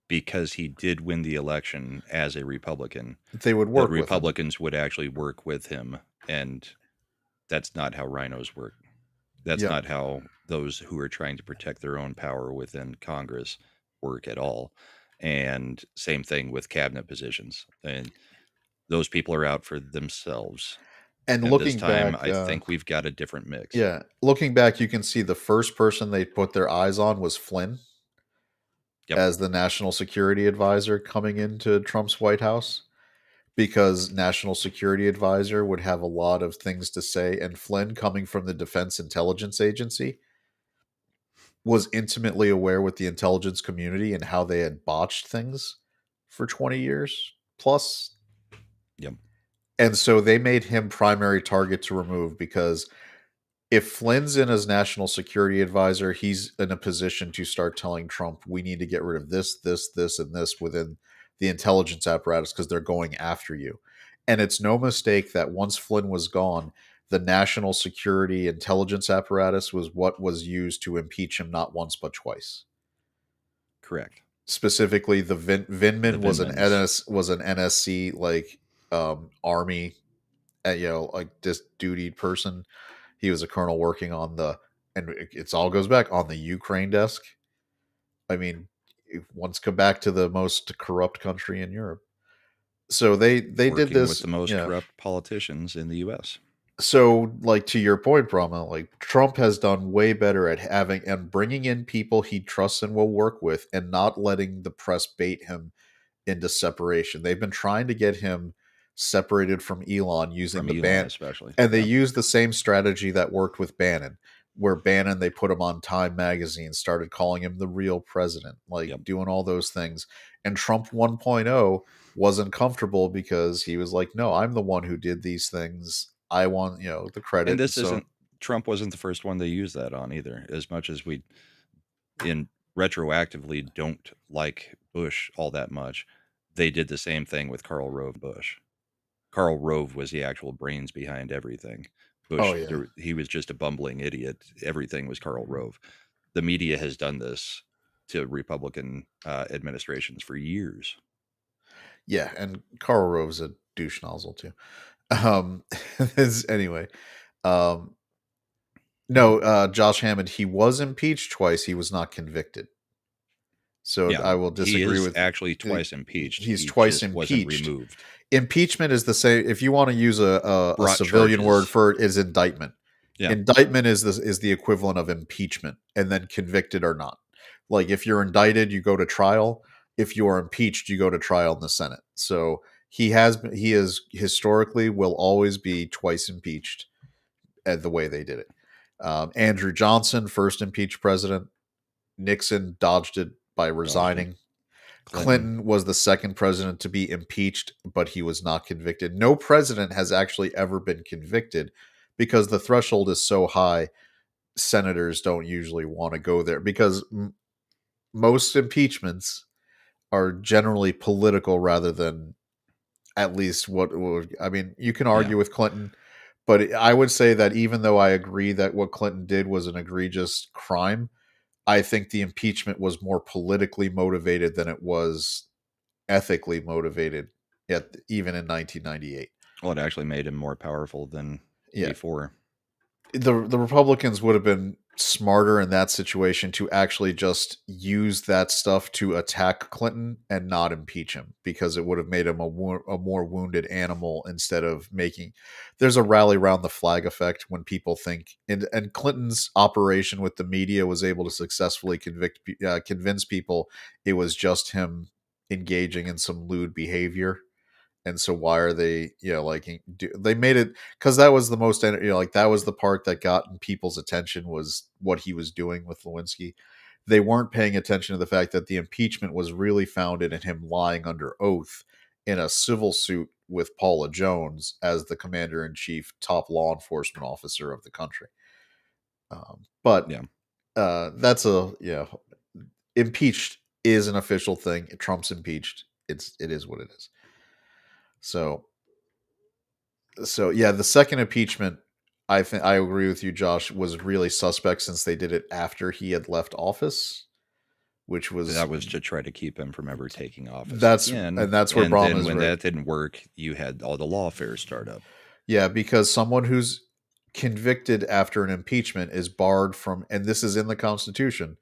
because he did win the election as a Republican, they would that work with him. Republicans would actually work with him, and that's not how rhinos work. That's Yeah. not how those who are trying to protect their own power within Congress work at all. And same thing with cabinet positions. And those people are out for themselves. And And this looking time, back, I think we've got a different mix. yeah, looking back, you can see the first person they put their eyes on was Flynn Yep, as the national security advisor coming into Trump's White House, because national security advisor would have a lot of things to say, and Flynn, coming from the Defense Intelligence Agency, was intimately aware with the intelligence community and how they had botched things for 20 years plus. yep, And so they made him primary target to remove, because if Flynn's in as national security advisor, he's in a position to start telling Trump, we need to get rid of this, and this within the intelligence apparatus because they're going after you. And it's no mistake that once Flynn was gone, the national security intelligence apparatus was what was used to impeach him not once but twice. correct. Specifically, the The Vindman Vindmans. was an NSC like army, like this duty person. He was a colonel working on and it's all goes back on the Ukraine desk. I mean, once come back to the most corrupt country in Europe. So they did Working with this, the most yeah. corrupt politicians in the U.S. So, like to your point, Brahma, like Trump has done way better at having and bringing in people he trusts and will work with, and not letting the press bait him into separation. They've been trying to get him separated from Elon using From the Elon, ban, especially. and they Yeah. used the same strategy that worked with Bannon, where Bannon, they put him on Time magazine, started calling him the real president, like Yep. doing all those things. And Trump 1.0 wasn't comfortable because he was like, no, I'm the one who did these things. I want, the credit. And this So Trump wasn't the first one to use that on either. As much as we in retroactively don't like Bush all that much, they did the same thing with Karl Rove Bush. Karl Rove was the actual brains behind everything. oh Bush, yeah. he was just a bumbling idiot. Everything was Karl Rove. The media has done this to Republican administrations for years. Yeah, and Karl Rove's a douche nozzle too. Anyway, um, no, Josh Hammond, he was impeached twice. He was not convicted. So Yeah, I will he disagree is with. actually twice impeached. He's He twice just wasn't impeached. removed. Impeachment is the same. If you want to use a Brought civilian word charges. for it, is indictment. Yeah. Indictment is the equivalent of impeachment, and then convicted or not. Like if you're indicted, you go to trial. If you are impeached, you go to trial in the Senate. So he is historically will always be twice impeached at the way they did it. Andrew Johnson, first impeached president. Nixon dodged it by resigning. Clinton was the second president to be impeached, but he was not convicted. No president has actually ever been convicted because the threshold is so high. Senators don't usually want to go there because most impeachments are generally political rather than at least I mean, you can argue with Clinton, but I would say that even though I agree that what Clinton did was an egregious crime, I think the impeachment was more politically motivated than it was ethically motivated even in 1998. Well, it actually made him more powerful than before. The Republicans would have been smarter in that situation to actually just use that stuff to attack Clinton and not impeach him, because it would have made him a more wounded animal instead of making. There's a rally around the flag effect when people think, and Clinton's operation with the media was able to successfully convince people it was just him engaging in some lewd behavior. And so why are they, they made it because that was the most, like that was the part that got in people's attention was what he was doing with Lewinsky. They weren't paying attention to the fact that the impeachment was really founded in him lying under oath in a civil suit with Paula Jones as the commander in chief, top law enforcement officer of the country. But that's impeached is an official thing. Trump's impeached. It is what it is. So yeah, the second impeachment, I think I agree with you, Josh, was really suspect since they did it after he had left office, which was to try to keep him from ever taking office. That's again. And that's where Brom is when right. that didn't work, you had all the lawfare start up. Yeah, because someone who's convicted after an impeachment is barred from, and this is in the Constitution.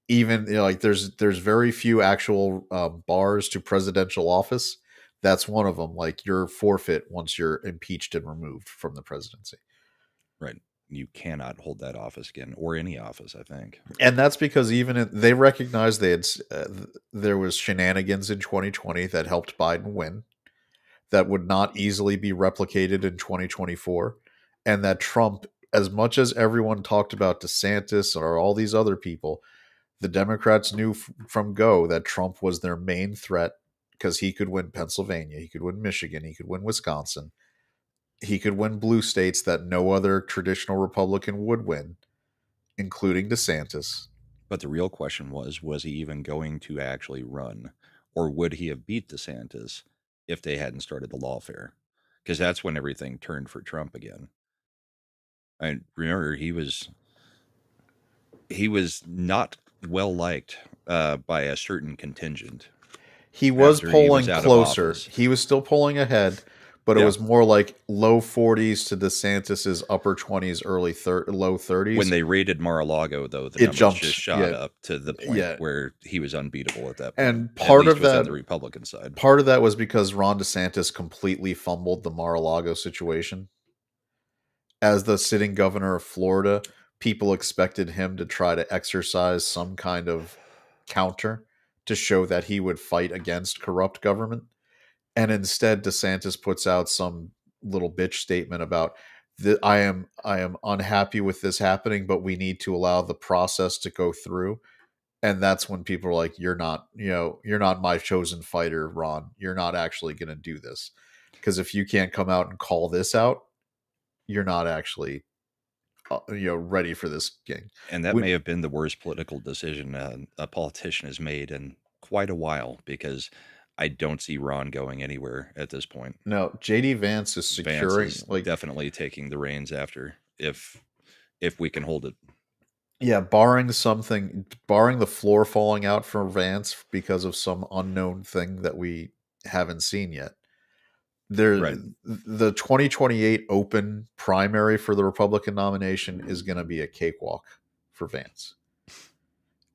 Even like there's very few actual bars to presidential office. That's one of them. Like you're forfeit once you're impeached and removed from the presidency. Right. You cannot hold that office again, or any office, I think. And that's because they recognized there was shenanigans in 2020 that helped Biden win that would not easily be replicated in 2024. And that Trump, as much as everyone talked about DeSantis or all these other people, the Democrats knew from go that Trump was their main threat because he could win Pennsylvania, he could win Michigan, he could win Wisconsin, he could win blue states that no other traditional Republican would win, including DeSantis. But the real question was he even going to actually run? Or would he have beat DeSantis if they hadn't started the lawfare? Because that's when everything turned for Trump again. I remember he was not well liked by a certain contingent. He was polling closer. He was still polling ahead, but it was more like low 40s to DeSantis's upper 20s, low 30s. When they raided Mar-a-Lago, though, the numbers just shot up to the point where he was unbeatable at that point. And part of that, the Republican side, part of that was because Ron DeSantis completely fumbled the Mar-a-Lago situation. As the sitting governor of Florida, people expected him to try to exercise some kind of counter to show that he would fight against corrupt government. And instead DeSantis puts out some little bitch statement about that I am unhappy with this happening, but we need to allow the process to go through. And that's when people are like, you're not my chosen fighter, Ron. You're not actually going to do this. Because if you can't come out and call this out, you're not actually ready for this game. And that We, may have been the worst political decision a politician has made in quite a while, because I don't see Ron going anywhere at this point. no, JD Vance is Vance securing, is like, definitely taking the reins after, if we can hold it. yeah, barring the floor falling out for Vance because of some unknown thing that we haven't seen yet. Right. The 2028 open primary for the Republican nomination is going to be a cakewalk for Vance.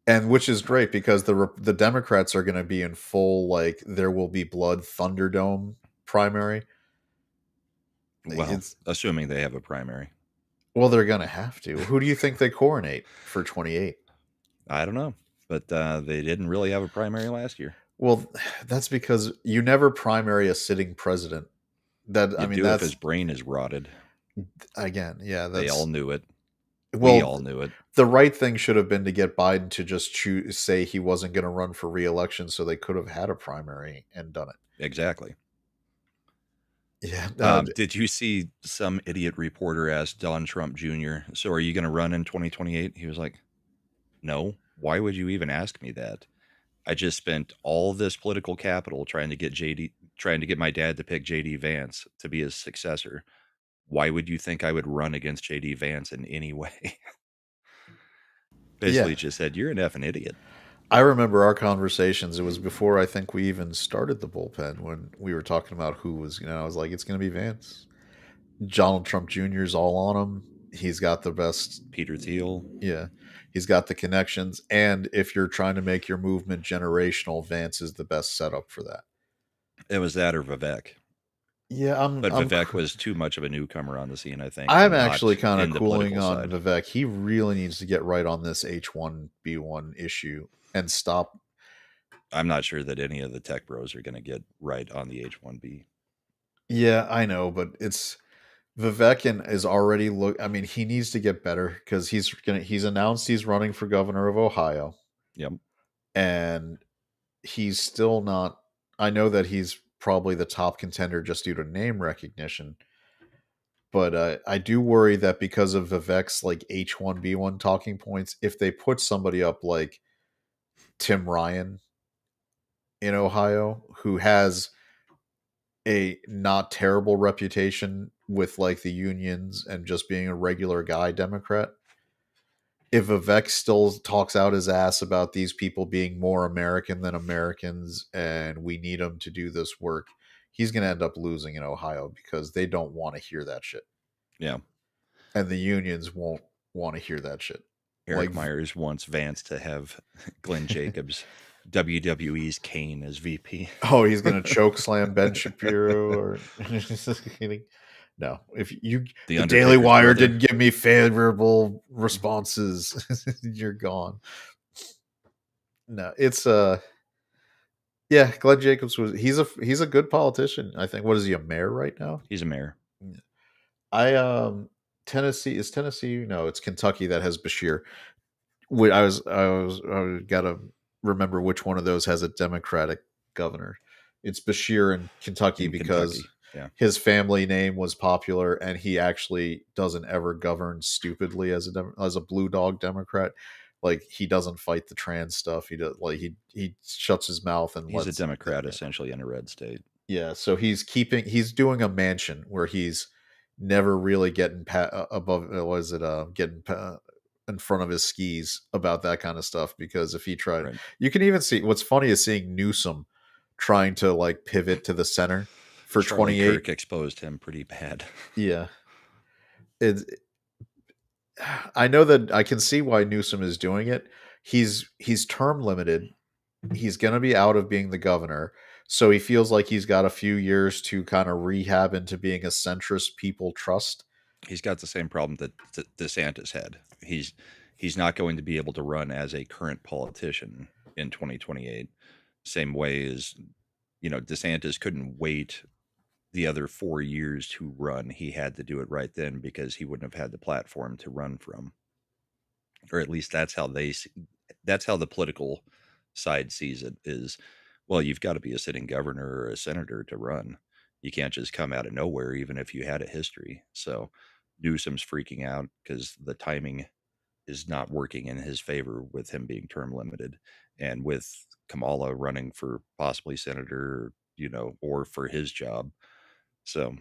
And which is great because the Democrats are going to be in full, like, there will be blood Thunderdome primary. Well, assuming they have a primary. Well, they're going to have to. Who do you think they coronate for 28? I don't know, but they didn't really have a primary last year. Well, that's because you never primary a sitting president. If his brain is rotted. Again, yeah, They all knew it. Well, we all knew it. The right thing should have been to get Biden to just say he wasn't going to run for re-election, so they could have had a primary and done it. Exactly. Yeah. Did you see some idiot reporter asked Don Trump Jr., so are you going to run in 2028? He was like, no. Why would you even ask me that? I just spent all this political capital trying to get my dad to pick JD Vance to be his successor. Why would you think I would run against JD Vance in any way? Basically just said, you're an effing idiot. I remember our conversations. It was before I think we even started the bullpen when we were talking about who was, I was like, it's going to be Vance. Donald Trump Jr. is all on him. He's got the best. Peter Thiel. Yeah. He's got the connections. And if you're trying to make your movement generational, Vance is the best setup for that. It was that or Vivek. Yeah, but Vivek was too much of a newcomer on the scene, I think. I'm actually kind of cooling on side. Vivek. He really needs to get right on this H1B1 issue and stop. I'm not sure that any of the tech bros are going to get right on the H1B. Yeah, I know, but it's Vivek is already he needs to get better because he's announced he's running for governor of Ohio. Yep. And he's still not. I know that he's probably the top contender just due to name recognition. But I do worry that because of Vivek's like H1B1 talking points, if they put somebody up like Tim Ryan in Ohio, who has a not terrible reputation with like the unions and just being a regular guy Democrat, if Vivek still talks out his ass about these people being more American than Americans and we need them to do this work, he's going to end up losing in Ohio because they don't want to hear that shit. Yeah. And the unions won't want to hear that shit. Eric Myers wants Vance to have Glenn Jacobs, WWE's Kane, as VP. Oh, he's going to choke slam Ben Shapiro or no. If the Daily Wire didn't give me favorable responses, you're gone. No, it's yeah, Glenn Jacobs he's a good politician, I think. What is he, a mayor right now? He's a mayor. Tennessee, no, it's Kentucky that has Bashir. I gotta remember which one of those has a Democratic governor. It's Bashir in Kentucky because his family name was popular, and he actually doesn't ever govern stupidly as a blue dog Democrat. Like, he doesn't fight the trans stuff. He does, like, he shuts his mouth and he's a Democrat essentially in a red state. Yeah, so he's doing a mansion where he's never really getting above. Was it getting in front of his skis about that kind of stuff? Because if he tried, you can even see what's funny is seeing Newsom trying to like pivot to the center for 28. Kirk exposed him pretty bad. Yeah, I know that I can see why Newsom is doing it. He's term limited. He's going to be out of being the governor. So he feels like he's got a few years to kind of rehab into being a centrist people trust. He's got the same problem that DeSantis had. He's not going to be able to run as a current politician in 2028. Same way as DeSantis couldn't wait the other 4 years to run. He had to do it right then because he wouldn't have had the platform to run from, or at least that's how the political side sees it. Is, well, you've got to be a sitting governor or a senator to run. You can't just come out of nowhere, even if you had a history. So Newsom's freaking out because the timing is not working in his favor with him being term limited, and with Kamala running for possibly senator, or for his job. So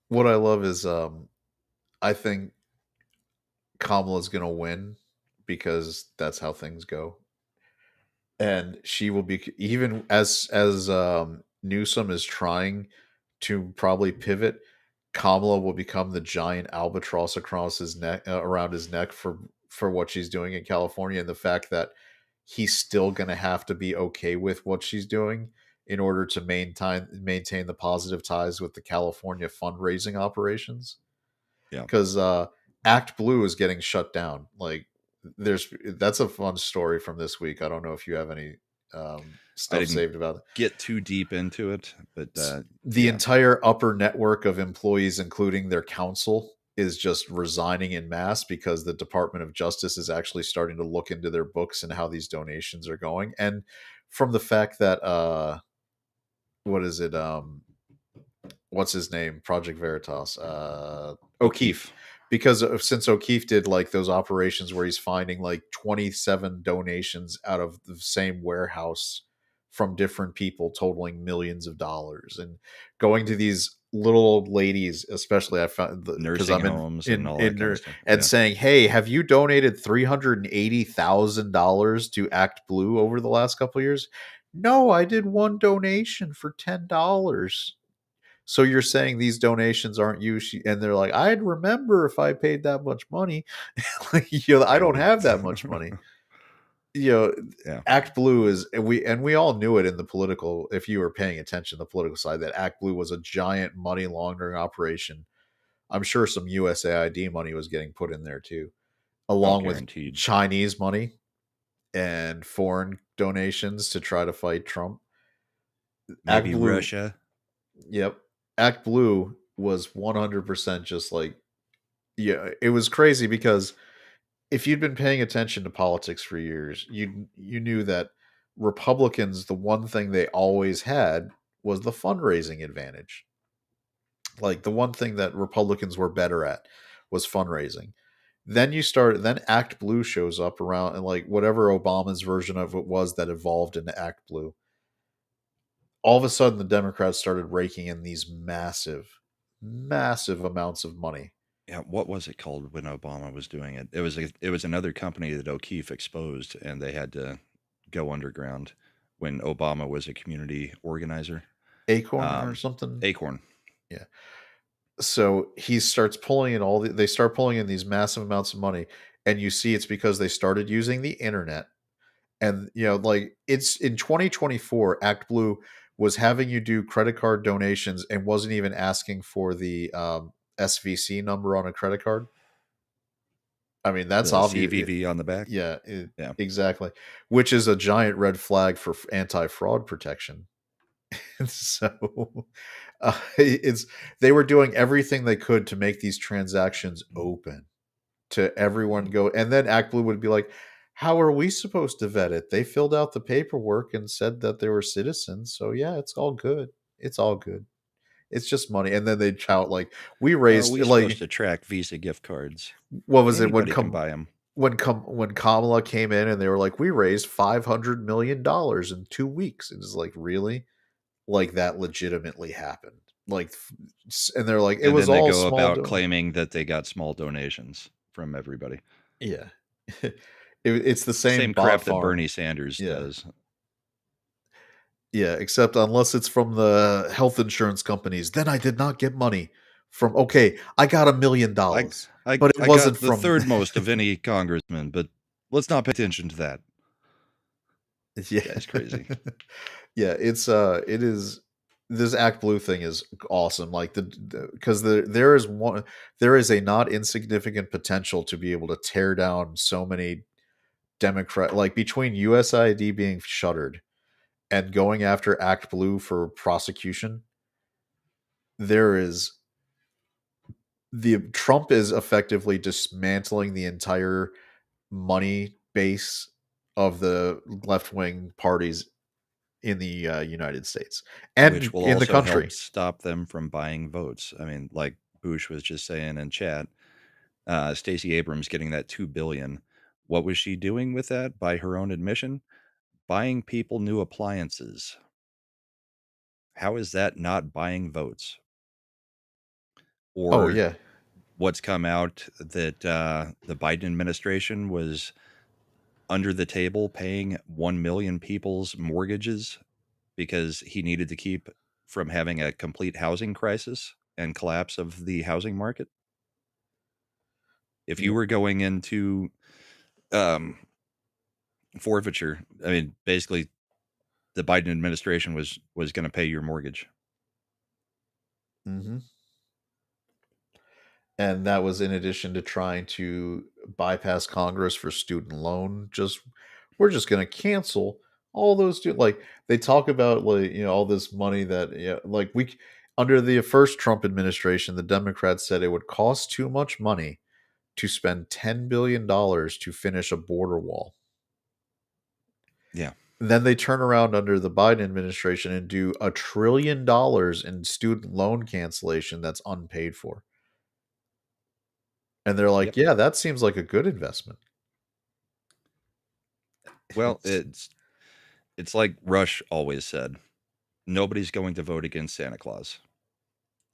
What I love is I think Kamala's gonna win because that's how things go. And she will be, even as Newsom is trying to probably pivot, Kamala will become the giant albatross across his neck, around his neck, for what she's doing in California, and the fact that he's still going to have to be okay with what she's doing in order to maintain the positive ties with the California fundraising operations. yeah, Because Act Blue is getting shut down. Like, that's a fun story from this week. I don't know if you have any I stuff didn't saved about it. get too deep into it, but The yeah, entire upper network of employees, including their counsel, is just resigning in mass because the Department of Justice is actually starting to look into their books and how these donations are going. And from the fact that what is it? What's his name? Project Veritas. O'Keefe. O'Keefe. Because since O'Keefe did like those operations where he's finding like 27 donations out of the same warehouse from different people totaling millions of dollars, and going to these little old ladies, especially I found, because Nursing I'm homes and all that kind of stuff. and Yeah. saying, hey, have you donated $380,000 to Act Blue over the last couple of years? No, I did one donation for $10. So you're saying these donations aren't you? And they're like, I'd remember if I paid that much money. Like, I don't have that much money. You know, Yeah. Act Blue is, and we all knew it in the political, if you were paying attention to the political side, that Act Blue was a giant money laundering operation. I'm sure some USAID money was getting put in there too, Oh, along with guaranteed. Chinese money and foreign donations to try to fight Trump. Act Maybe Blue, Russia. yep. Act Blue was 100% just like, yeah, it was crazy because if you'd been paying attention to politics for years, you knew that Republicans, the one thing they always had was the fundraising advantage. Like, the one thing that Republicans were better at was fundraising. Then Act Blue shows up around, and like whatever Obama's version of it was that evolved into Act Blue. All of a sudden the Democrats started raking in these massive amounts of money. Yeah, what was it called when Obama was doing it? It was another company that O'Keefe exposed, and they had to go underground when Obama was a community organizer. Acorn or Um, something. Acorn. Yeah. So he starts pulling in they start pulling in these massive amounts of money, and you see it's because they started using the internet. And like, it's in 2024, Act Blue was having you do credit card donations and wasn't even asking for the SVC number on a credit card. I mean, that's The obvious. CVV on the back. Yeah, Yeah. exactly. Which is a giant red flag for anti-fraud protection. So it's they were doing everything they could to make these transactions open to everyone go, and then Act Blue would be like, how are we supposed to vet it? They filled out the paperwork and said that they were citizens, so yeah, it's all good. It's all good. It's just money. And then they'd shout like, we How are raised, we supposed like, to track Visa gift cards? what was it when Anybody can buy them. when Kamala came in and they were like, we raised $500 million in 2 weeks. It was like, really? Like, that legitimately happened? Like, and they're like, it And was then they all go small about donor. claiming that they got small donations from everybody. Yeah. It's the same Same bot crap that farm. Bernie Sanders Yeah. does. Yeah, except unless it's from the health insurance companies, then I did not get money from. Okay, I got $1 million, but it I wasn't got the from. third most of any congressman, but let's not pay attention to that. Yeah, Guy's crazy. Yeah, it is. This Act Blue thing is awesome. Like, because there is a not insignificant potential to be able to tear down so many Democrat, like between USID being shuttered and going after Act Blue for prosecution, there is the Trump is effectively dismantling the entire money base of the left wing parties in the United States which and will in the also help country. stop them from buying votes. I mean, like Bush was just saying in chat, Stacey Abrams getting that $2 billion. What was she doing with that? By her own admission, buying people new appliances. How is that not buying votes? Oh Or yeah, what's come out that the Biden administration was under the table paying 1 million people's mortgages because he needed to keep from having a complete housing crisis and collapse of the housing market. If you yep. were going into um, forfeiture, I mean, basically, the Biden administration was going to pay your mortgage. Hmm. And that was in addition to trying to bypass Congress for student loan. Just we're just going to cancel all those like they talk about like all this money that like we under the first Trump administration, the Democrats said it would cost too much money to spend $10 billion to finish a border wall. Yeah. Then they turn around under the Biden administration and do $1 trillion in student loan cancellation that's unpaid for. And they're Yep. like, yeah, that seems like a good investment. Well, It's, it's like Rush always said, nobody's going to vote against Santa Claus.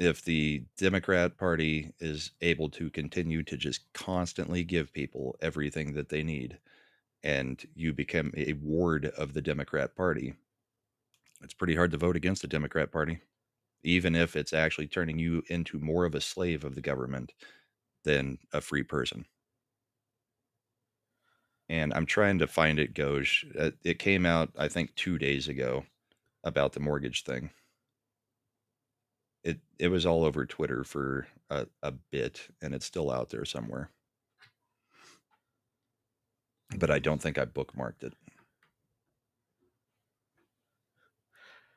If the Democrat Party is able to continue to just constantly give people everything that they need, and you become a ward of the Democrat Party, it's pretty hard to vote against the Democrat Party, even if it's actually turning you into more of a slave of the government than a free person. And I'm trying to find it, Goj. It came out, I think, 2 days ago about the mortgage thing. It was all over Twitter for a bit, and it's still out there somewhere. But I don't think I bookmarked it.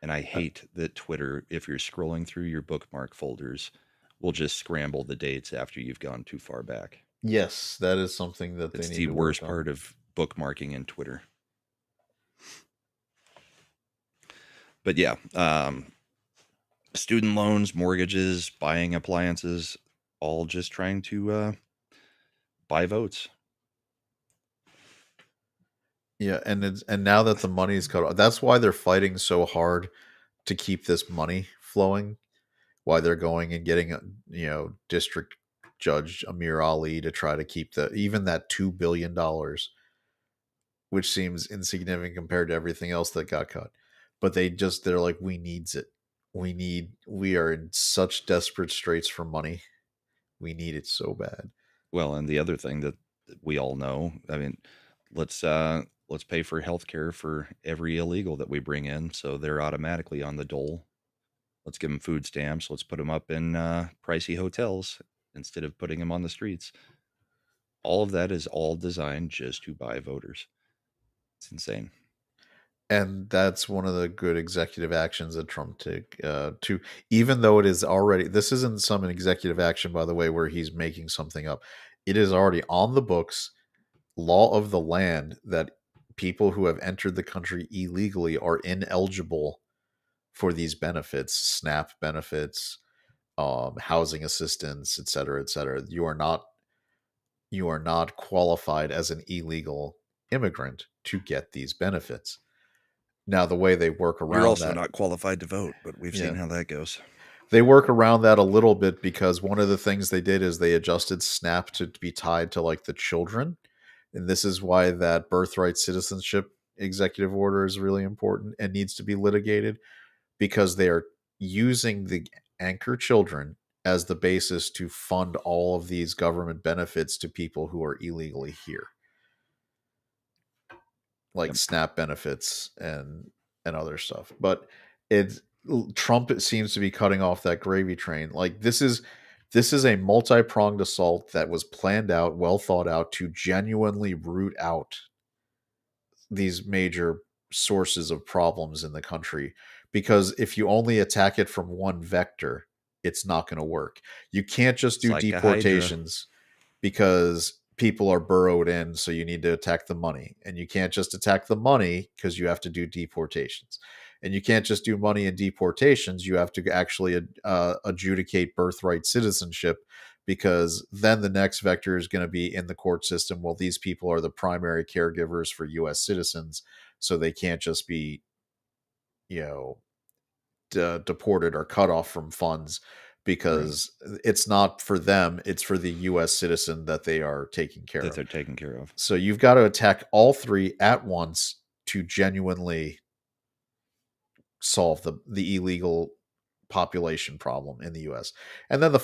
And I hate that Twitter, if you're scrolling through your bookmark folders, will just scramble the dates after you've gone too far back. yes, that is something that they It's need the to work worst on. part of bookmarking in Twitter. But yeah, student loans, mortgages, buying appliances, all just trying to buy votes. Yeah, and now that the money is cut off, that's why they're fighting so hard to keep this money flowing. Why they're going and getting District Judge Amir Ali to try to keep the even that $2 billion, which seems insignificant compared to everything else that got cut. But they're like, we needs it. We are in such desperate straits for money. We need it so bad. Well, and the other thing that we all know, I mean, let's pay for healthcare for every illegal that we bring in, so they're automatically on the dole. Let's give them food stamps. Let's put them up in pricey hotels instead of putting them on the streets. All of that is all designed just to buy voters. It's insane. And that's one of the good executive actions that Trump took. To even though it is already, this isn't some executive action, by the way, where he's making something up. It is already on the books, law of the land, that people who have entered the country illegally are ineligible for these benefits, SNAP benefits, housing assistance, et cetera, et cetera. You are not qualified as an illegal immigrant to get these benefits. Now, the way they work You're around also that, not qualified to vote, but we've yeah, seen how that goes. they work around that a little bit because one of the things they did is they adjusted SNAP to be tied to like the children. And this is why that birthright citizenship executive order is really important and needs to be litigated, because they are using the anchor children as the basis to fund all of these government benefits to people who are illegally here, like Yep. SNAP benefits and other stuff. But it Trump, it seems to be cutting off that gravy train. Like this is a multi-pronged assault that was planned out, well thought out, to genuinely root out these major sources of problems in the country, because if you only attack it from one vector, it's not going to work. You can't just It's do like a hydra. deportations because people are burrowed in, so you need to attack the money. And you can't just attack the money because you have to do deportations. And you can't just do money and deportations. You have to actually adjudicate birthright citizenship, because then the next vector is going to be in the court system. Well, these people are the primary caregivers for U.S. citizens, so they can't just be, you know, deported or cut off from funds, because it's not for them, it's for the US citizen that they are taking care That of. they're taken care of. So you've got to attack all three at once to genuinely solve the illegal population problem in the US. And then the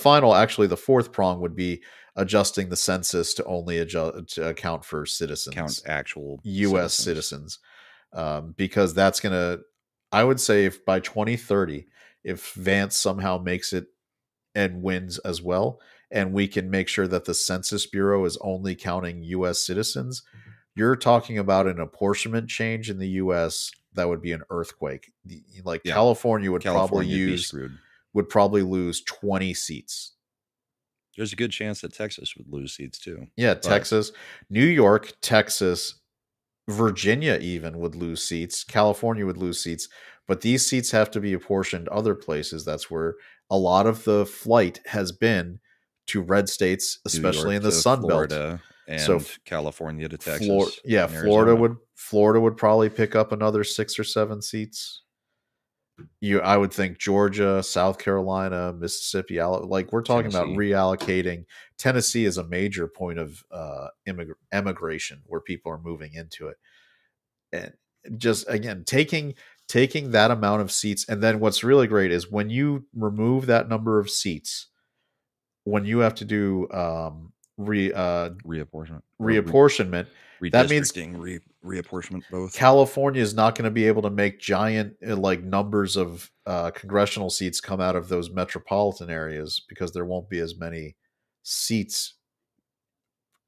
fourth prong would be adjusting the census to only adjust to account for citizens, Count actual US citizens, because that's going to, I would say, if by 2030, if Vance somehow makes it and wins as well, and we can make sure that the Census Bureau is only counting US citizens, you're talking about an apportionment change in the US that would be an earthquake. Like Yeah. California would California would be screwed. probably lose 20 seats. There's a good chance that Texas would lose seats too. Yeah, But Texas, New York, Texas, Virginia even would lose seats. California would lose seats, but these seats have to be apportioned other places. That's where a lot of the flight has been, to red states, especially in the Sun Belt. Florida and So California to Texas. Yeah, and Arizona. Florida would probably pick up another 6 or 7 seats. I would think Georgia, South Carolina, Mississippi, like we're talking about Tennessee. reallocating. Tennessee is a major point of emigration where people are moving into it. And just again, taking that amount of seats. And then what's really great is when you remove that number of seats, when you have to do Reapportionment. reapportionment, that means Redistricting, reapportionment, both. California is not going to be able to make giant like numbers of congressional seats come out of those metropolitan areas, because there won't be as many seats,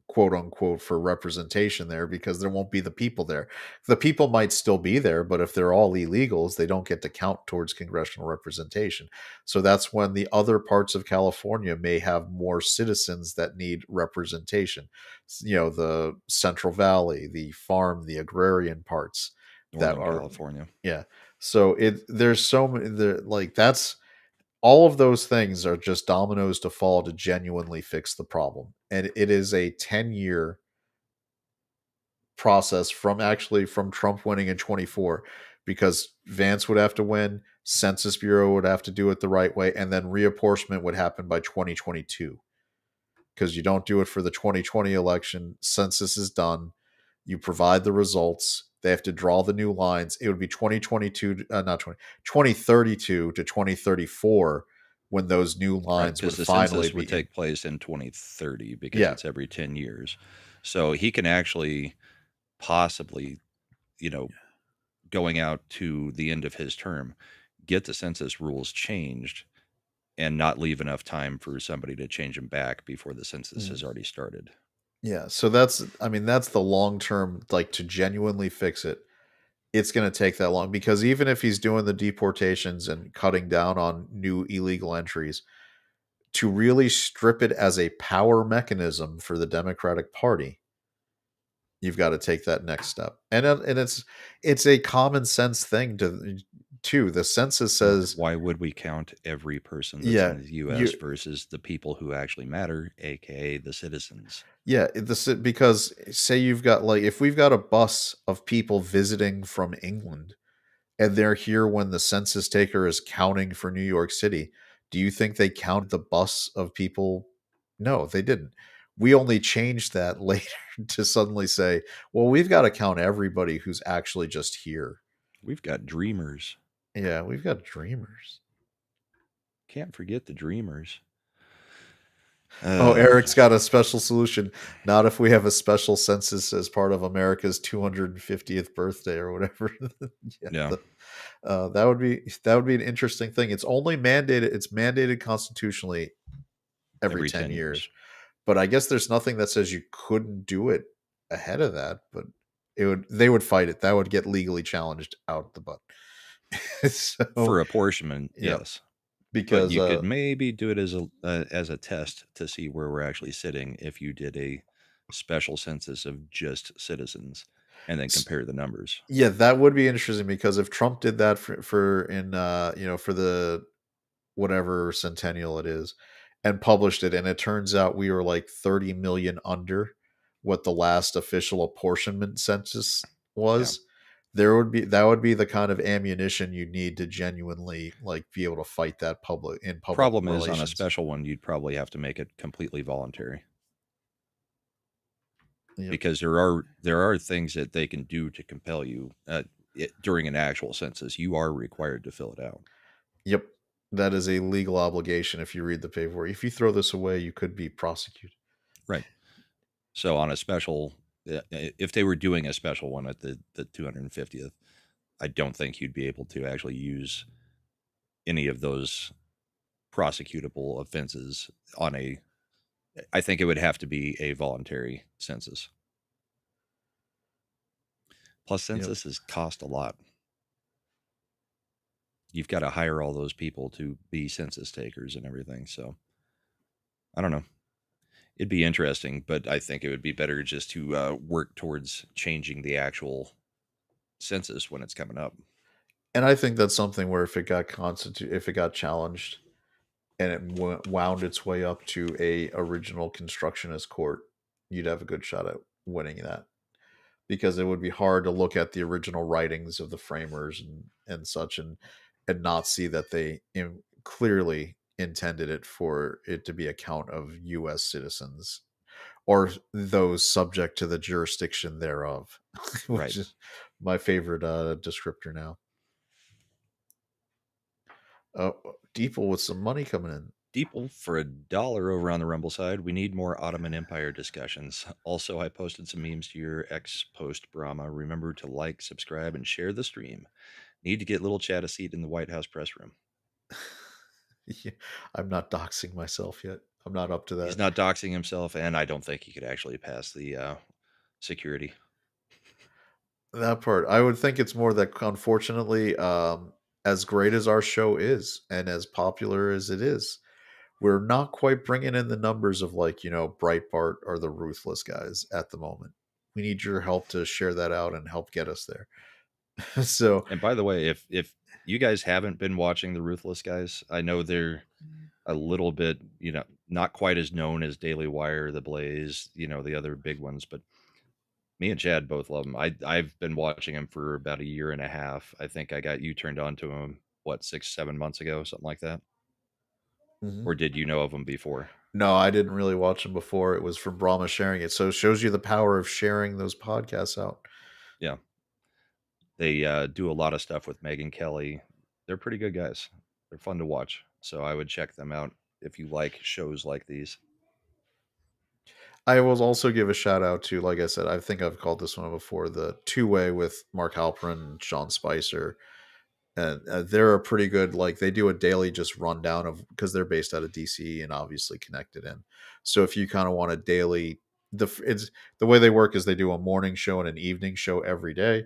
quote unquote, for representation there, because there won't be the people there. The people might still be there, but if they're all illegals, they don't get to count towards congressional representation. So that's when the other parts of California may have more citizens that need representation. The Central Valley, the farm, the agrarian parts Northern that are California. Yeah. So there's so many there, like that's all of those things are just dominoes to fall to genuinely fix the problem. And it is a 10-year process from Trump winning in 24, because Vance would have to win, Census Bureau would have to do it the right way, and then reapportionment would happen by 2022. Because you don't do it for the 2020 election, census is done, you provide the results, they have to draw the new lines. It would be 2032 to 2034 when those new lines would Because the finally census would be take place in 2030 because it's every 10 years. So he can actually possibly, going out to the end of his term, get the census rules changed and not leave enough time for somebody to change them back before the census has already started. Yeah, so that's the long term, like, to genuinely fix it. It's going to take that long, because even if he's doing the deportations and cutting down on new illegal entries, to really strip it as a power mechanism for the Democratic Party, you've got to take that next step. And it's a common sense thing to the census says, Why would we count every person that's Yeah, in the U.S. versus the people who actually matter, aka the citizens? yeah, because say you've got, like, if we've got a bus of people visiting from England and they're here when the census taker is counting for New York City, do you think they counted the bus of people? No, they didn't. We only changed that later to suddenly say, well, we've got to count everybody who's actually just here. We've got dreamers. Yeah, we've got dreamers. Can't forget the dreamers. Eric's got a special solution. Not if we have a special census as part of America's 250th birthday or whatever. Yeah. That would be an interesting thing. It's mandated constitutionally every 10 years. But I guess there's nothing that says you couldn't do it ahead of that. But they would fight it. That would get legally challenged out the butt. So For apportionment, yeah, yes. But because you could maybe do it as a test to see where we're actually sitting if you did a special census of just citizens and then compare the numbers. yeah, that would be interesting because if Trump did that for in for the whatever centennial it is and published it and it turns out we were like 30 million under what the last official apportionment census Yeah. was, there would be that would be the kind of ammunition you need to genuinely like be able to fight that public Problem is, on a relations. special one, you'd probably have to make it completely voluntary Yep. because there are things that they can do to compel you during an actual census. You are required to fill it out. Yep. That is a legal obligation if you read the paperwork. If you throw this away, you could be prosecuted. Right. So on a special, if they were doing a special one at the 250th, I don't think you'd be able to actually use any of those prosecutable offenses on a. I think it would have to be a voluntary census. Plus, Yep. censuses cost a lot. You've got to hire all those people to be census takers and everything. So I don't know. It'd be interesting, but I think it would be better just to work towards changing the actual census when it's coming up. And I think that's something where if it got challenged and it wound its way up to a original constructionist court, you'd have a good shot at winning that because it would be hard to look at the original writings of the framers and such and not see that they clearly intended it for it to be a count of U.S. citizens or those subject to the jurisdiction thereof, Right. which is my favorite descriptor now. Deeple with some money coming in. Deeple for $1 over on the Rumble side. We need more Ottoman Empire discussions. Also, I posted some memes to your ex post, Brahma. Remember to like, subscribe, and share the stream. Need to get Lil Chad a seat in the White House press room. Yeah, I'm not doxing myself yet. I'm not up to He's that. not doxing himself, and I don't think he could actually pass the security. That part. I would think it's more that unfortunately, as great as our show is and as popular as it is, we're not quite bringing in the numbers of like, Breitbart or the Ruthless guys at the moment. We need your help to share that out and help get us there. So, And by the way, if you guys haven't been watching the Ruthless guys, I know they're a little bit, not quite as known as Daily Wire, The Blaze, the other big ones, but me and Chad both love them. I've been watching him for about a year and a half. I think I got you turned on to him, what, 6, 7 months ago, something like that? mhm. Or did you know of him before? No, I didn't really watch them before. It was from Brahma sharing it. So it shows you the power of sharing those podcasts out. Yeah. They do a lot of stuff with Megyn Kelly. They're pretty good guys. They're fun to watch. So I would check them out if you like shows like these. I will also give a shout out to, like I said, I think I've called this one before, the two-way with Mark Halperin and Sean Spicer. And they're a pretty good, like they do a daily just rundown of, because they're based out of DC and obviously connected in. So if you kind of want a daily, it's the way they work is they do a morning show and an evening show every day.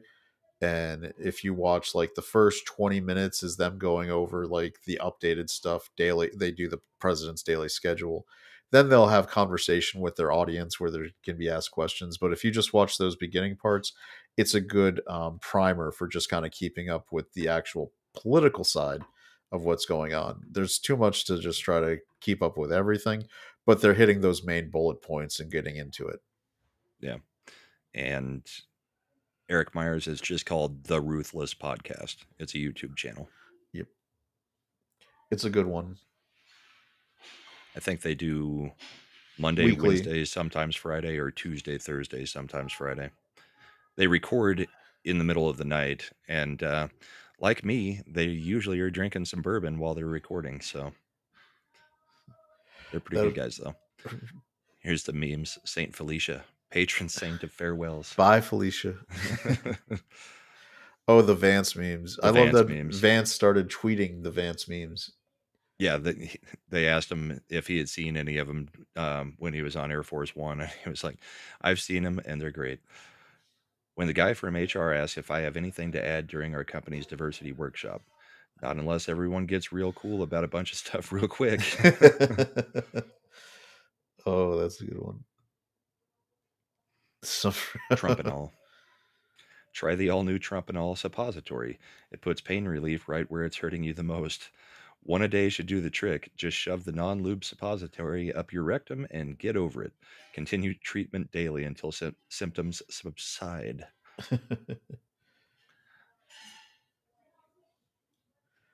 And if you watch like the first 20 minutes is them going over like the updated stuff daily, they do the president's daily schedule, then they'll have conversation with their audience where there can be asked questions. But if you just watch those beginning parts, it's a good primer for just kind of keeping up with the actual political side of what's going on. There's too much to just try to keep up with everything, but they're hitting those main bullet points and getting into it. Yeah. And Eric Myers is just called The Ruthless Podcast. It's a YouTube channel. Yep. It's a good one. I think they do Monday, Weekly. Wednesday, sometimes Friday, or Tuesday, Thursday, sometimes Friday. They record in the middle of the night, and like me, they usually are drinking some bourbon while they're recording. So they're pretty good That, guys, though. Here's the memes: Saint Felicia, patron saint of farewells. bye, Felicia. Oh, the Vance memes. The I love Vance that memes. Vance started tweeting the Vance memes. Yeah, they asked him if he had seen any of them when he was on Air Force One, and he was like, "I've seen them, and they're great." When the guy from HR asks if I have anything to add during our company's diversity workshop. Not unless everyone gets real cool about a bunch of stuff real quick. Oh, that's a good one. So, Trump and all. Try the all-new Trump and all suppository. It puts pain relief right where it's hurting you the most. One a day should do the trick. Just shove the non-lube suppository up your rectum and get over it. Continue treatment daily until symptoms subside.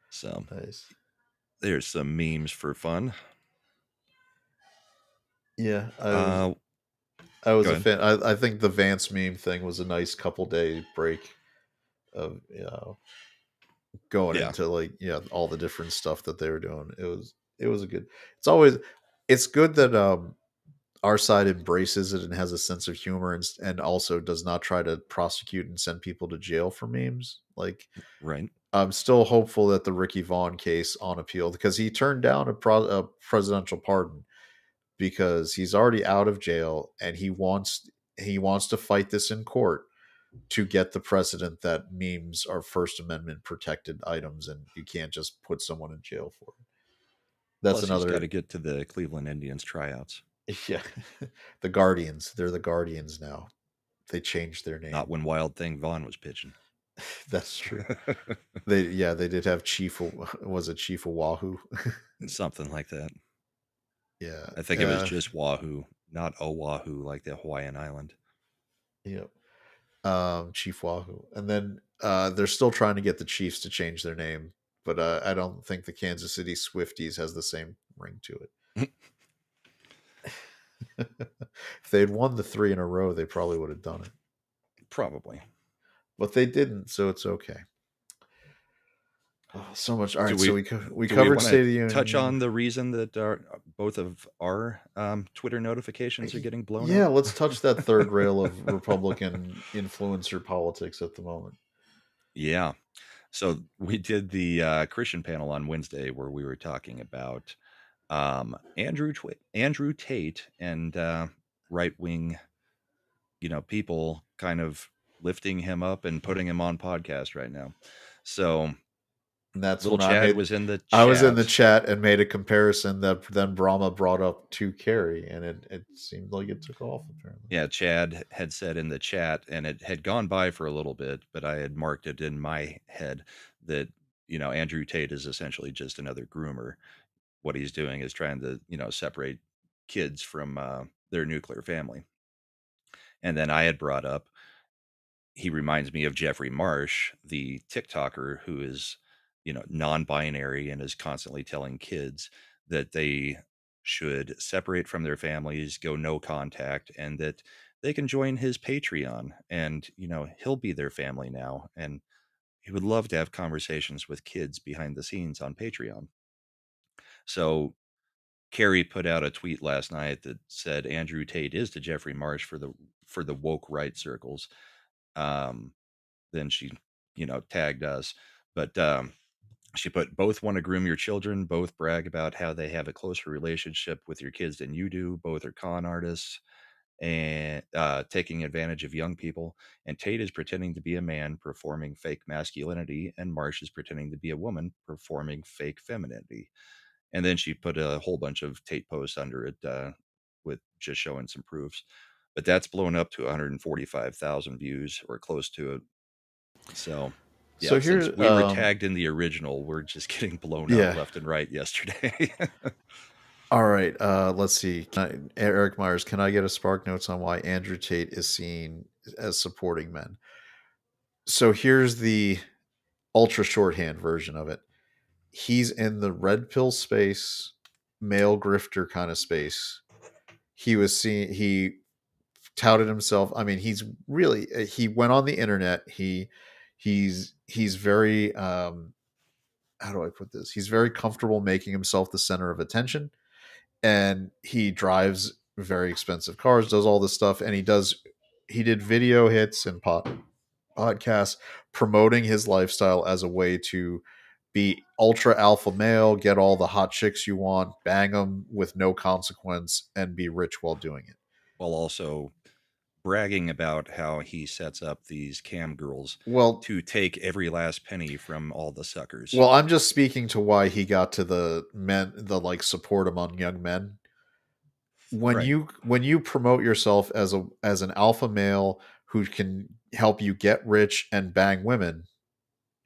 So nice. there's some memes for fun. Yeah, Uh, I was go a ahead. fan. I think the Vance meme thing was a nice couple day break of going Yeah, into like all the different stuff that they were doing. It was a good. It's always it's good that our side embraces it and has a sense of humor and also does not try to prosecute and send people to jail for memes. Like right. I'm still hopeful that the Ricky Vaughn case on appeal because he turned down a presidential pardon because he's already out of jail and he wants to fight this in court to get the precedent that memes are First Amendment protected items and you can't just put someone in jail for it. That's Plus, he's got another to get to the Cleveland Indians tryouts. yeah. The Guardians. They're the Guardians now. They changed their Not name. when Wild Thing Vaughn was pitching. That's true. They did have was it Chief Oahu? Something like that. Yeah. I think it was just Wahoo, not Oahu, like the Hawaiian island. Yep. Chief Wahoo. And then they're still trying to get the Chiefs to change their name, but I don't think the Kansas City Swifties has the same ring to it. If they'd won the 3 in a row, they probably would have done it. Probably. But they didn't, so it's okay. Oh, so much. All Do right, we so we do we covered want to State of the touch Union. on the reason that both of our Twitter notifications are getting blown Yeah, up? let's touch that third rail of Republican influencer politics at the moment. Yeah. So we did the Christian panel on Wednesday where we were talking about Andrew Tate and right wing, people kind of lifting him up and putting him on podcast right now. So And that's Lil when Chad was in the I was in the chat. chat and made a comparison that then Brahma brought up to Carrie, and it seemed like it took off apparently. Yeah, Chad had said in the chat, and it had gone by for a little bit, but I had marked it in my head that, Andrew Tate is essentially just another groomer. What he's doing is trying to, separate kids from their nuclear family. And then I had brought up, he reminds me of Jeffrey Marsh, the TikToker who is, non-binary and is constantly telling kids that they should separate from their families, go no contact, and that they can join his Patreon and, he'll be their family now. And he would love to have conversations with kids behind the scenes on Patreon. So Carrie put out a tweet last night that said Andrew Tate is to Jeffrey Marsh for the woke right circles. Um, then she, tagged us. But she put, both want to groom your children, both brag about how they have a closer relationship with your kids than you do. Both are con artists and taking advantage of young people. And Tate is pretending to be a man performing fake masculinity, and Marsh is pretending to be a woman performing fake femininity. And then she put a whole bunch of Tate posts under it with just showing some proofs. But that's blown up to 145,000 views or close to it. So, So yeah, since here, we were tagged in the original, we're just getting blown up yeah. left and right yesterday. All right, let's see. Eric Myers, can I get a spark notes on why Andrew Tate is seen as supporting men? So here's the ultra shorthand version of it. He's in the red pill space, male grifter kind of space. He touted himself. I mean, he's really he went on the internet. He's very how do I put this? He's very comfortable making himself the center of attention, and he drives very expensive cars, does all this stuff, and he did video hits and podcasts promoting his lifestyle as a way to be ultra alpha male, get all the hot chicks you want, bang them with no consequence, and be rich while doing it. While also bragging about how he sets up these cam girls Well, to take every last penny from all the suckers. well, I'm just speaking to why he got to the men, the like support among young men. Right. When you promote yourself as an alpha male who can help you get rich and bang women,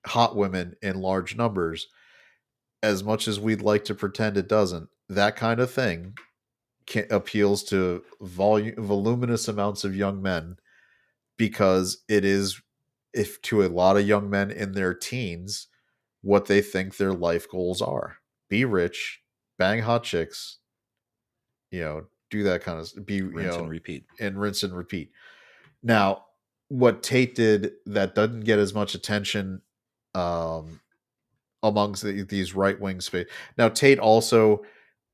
hot women in large numbers, as much as we'd like to pretend it doesn't, that kind of thing appeals to voluminous amounts of young men because it is, if to a lot of young men in their teens, what they think their life goals are: be rich, bang hot chicks, do that kind of be, Rinse and repeat. and rinse and repeat. Now, what Tate did that doesn't get as much attention um, amongst these right wing space. Now, Tate also,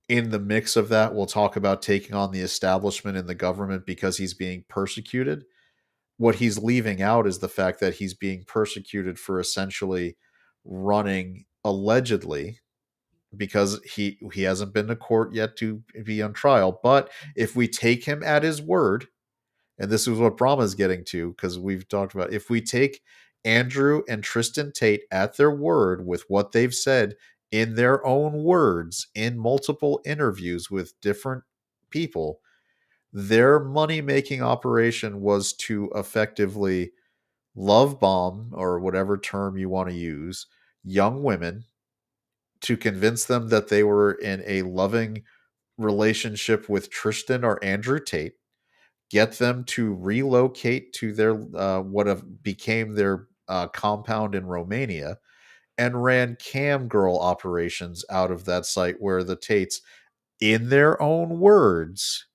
in the mix of that, will talk about taking on the establishment in the government because he's being persecuted. What he's leaving out is the fact that he's being persecuted for essentially running, allegedly, because he hasn't been to court yet to be on trial. But if we take him at his word, and this is what Brahma's getting to, because we've talked about, if we take Andrew and Tristan Tate at their word with what they've said in their own words in multiple interviews with different people, their money making operation was to effectively love bomb, or whatever term you want to use, young women to convince them that they were in a loving relationship with Tristan or Andrew Tate, get them to relocate to their what have became their compound in Romania, and ran cam girl operations out of that site where the Tates, in their own words,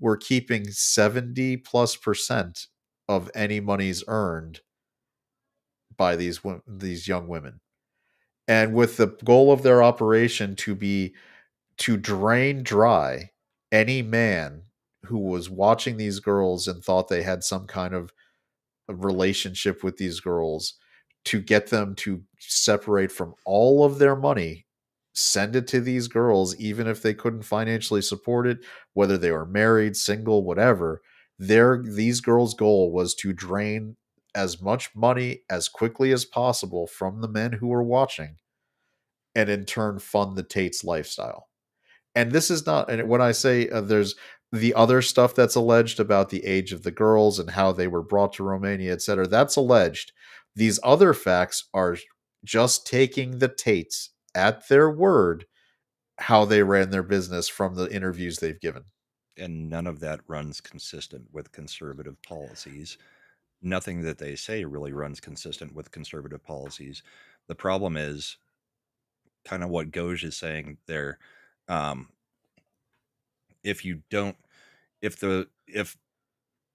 were keeping 70+% of any monies earned by these young women. And with the goal of their operation to be to drain dry any man who was watching these girls and thought they had some kind of a relationship with these girls, to get them to separate from all of their money, send it to these girls, even if they couldn't financially support it, whether they were married, single, whatever. These girls' goal was to drain as much money as quickly as possible from the men who were watching, and in turn fund the Tate's lifestyle. And this is not, and when I say there's the other stuff that's alleged about the age of the girls and how they were brought to Romania, etc., that's alleged. These other facts are just taking the Tates at their word, how they ran their business from the interviews they've given. And none of that runs consistent with conservative policies. Nothing that they say really runs consistent with conservative policies. The problem is kind of what Goj is saying there. Um, if you don't, if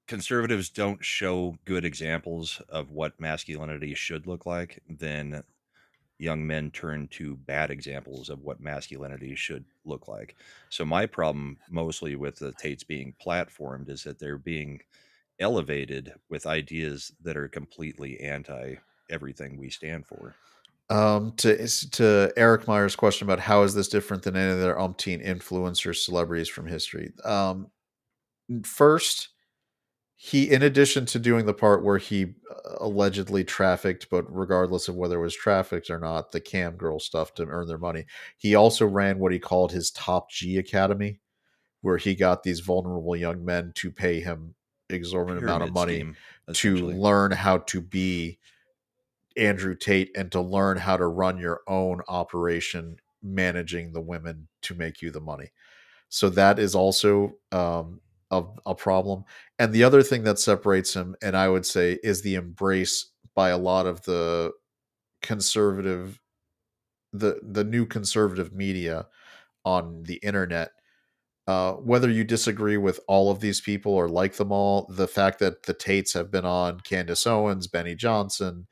conservatives don't show good examples of what masculinity should look like, then young men turn to bad examples of what masculinity should look like. So my problem mostly with the Tates being platformed is that they're being elevated with ideas that are completely anti everything we stand for. To Eric Meyer's question about how is this different than any other umpteen influencers, celebrities from history. First, he, in addition to doing the part where he allegedly trafficked, but regardless of whether it was trafficked or not, the cam girl stuff to earn their money, he also ran what he called his Top G Academy, where he got these vulnerable young men to pay him exorbitant amount of Pyramid money scheme, to essentially. learn how to be Andrew Tate and to learn how to run your own operation, managing the women to make you the money. So that is also a problem. And the other thing that separates him, and I would say, is the embrace by a lot of the conservative, the new conservative media on the internet. Whether you disagree with all of these people or like them all, the fact that the Tates have been on Candace Owens, Benny Johnson,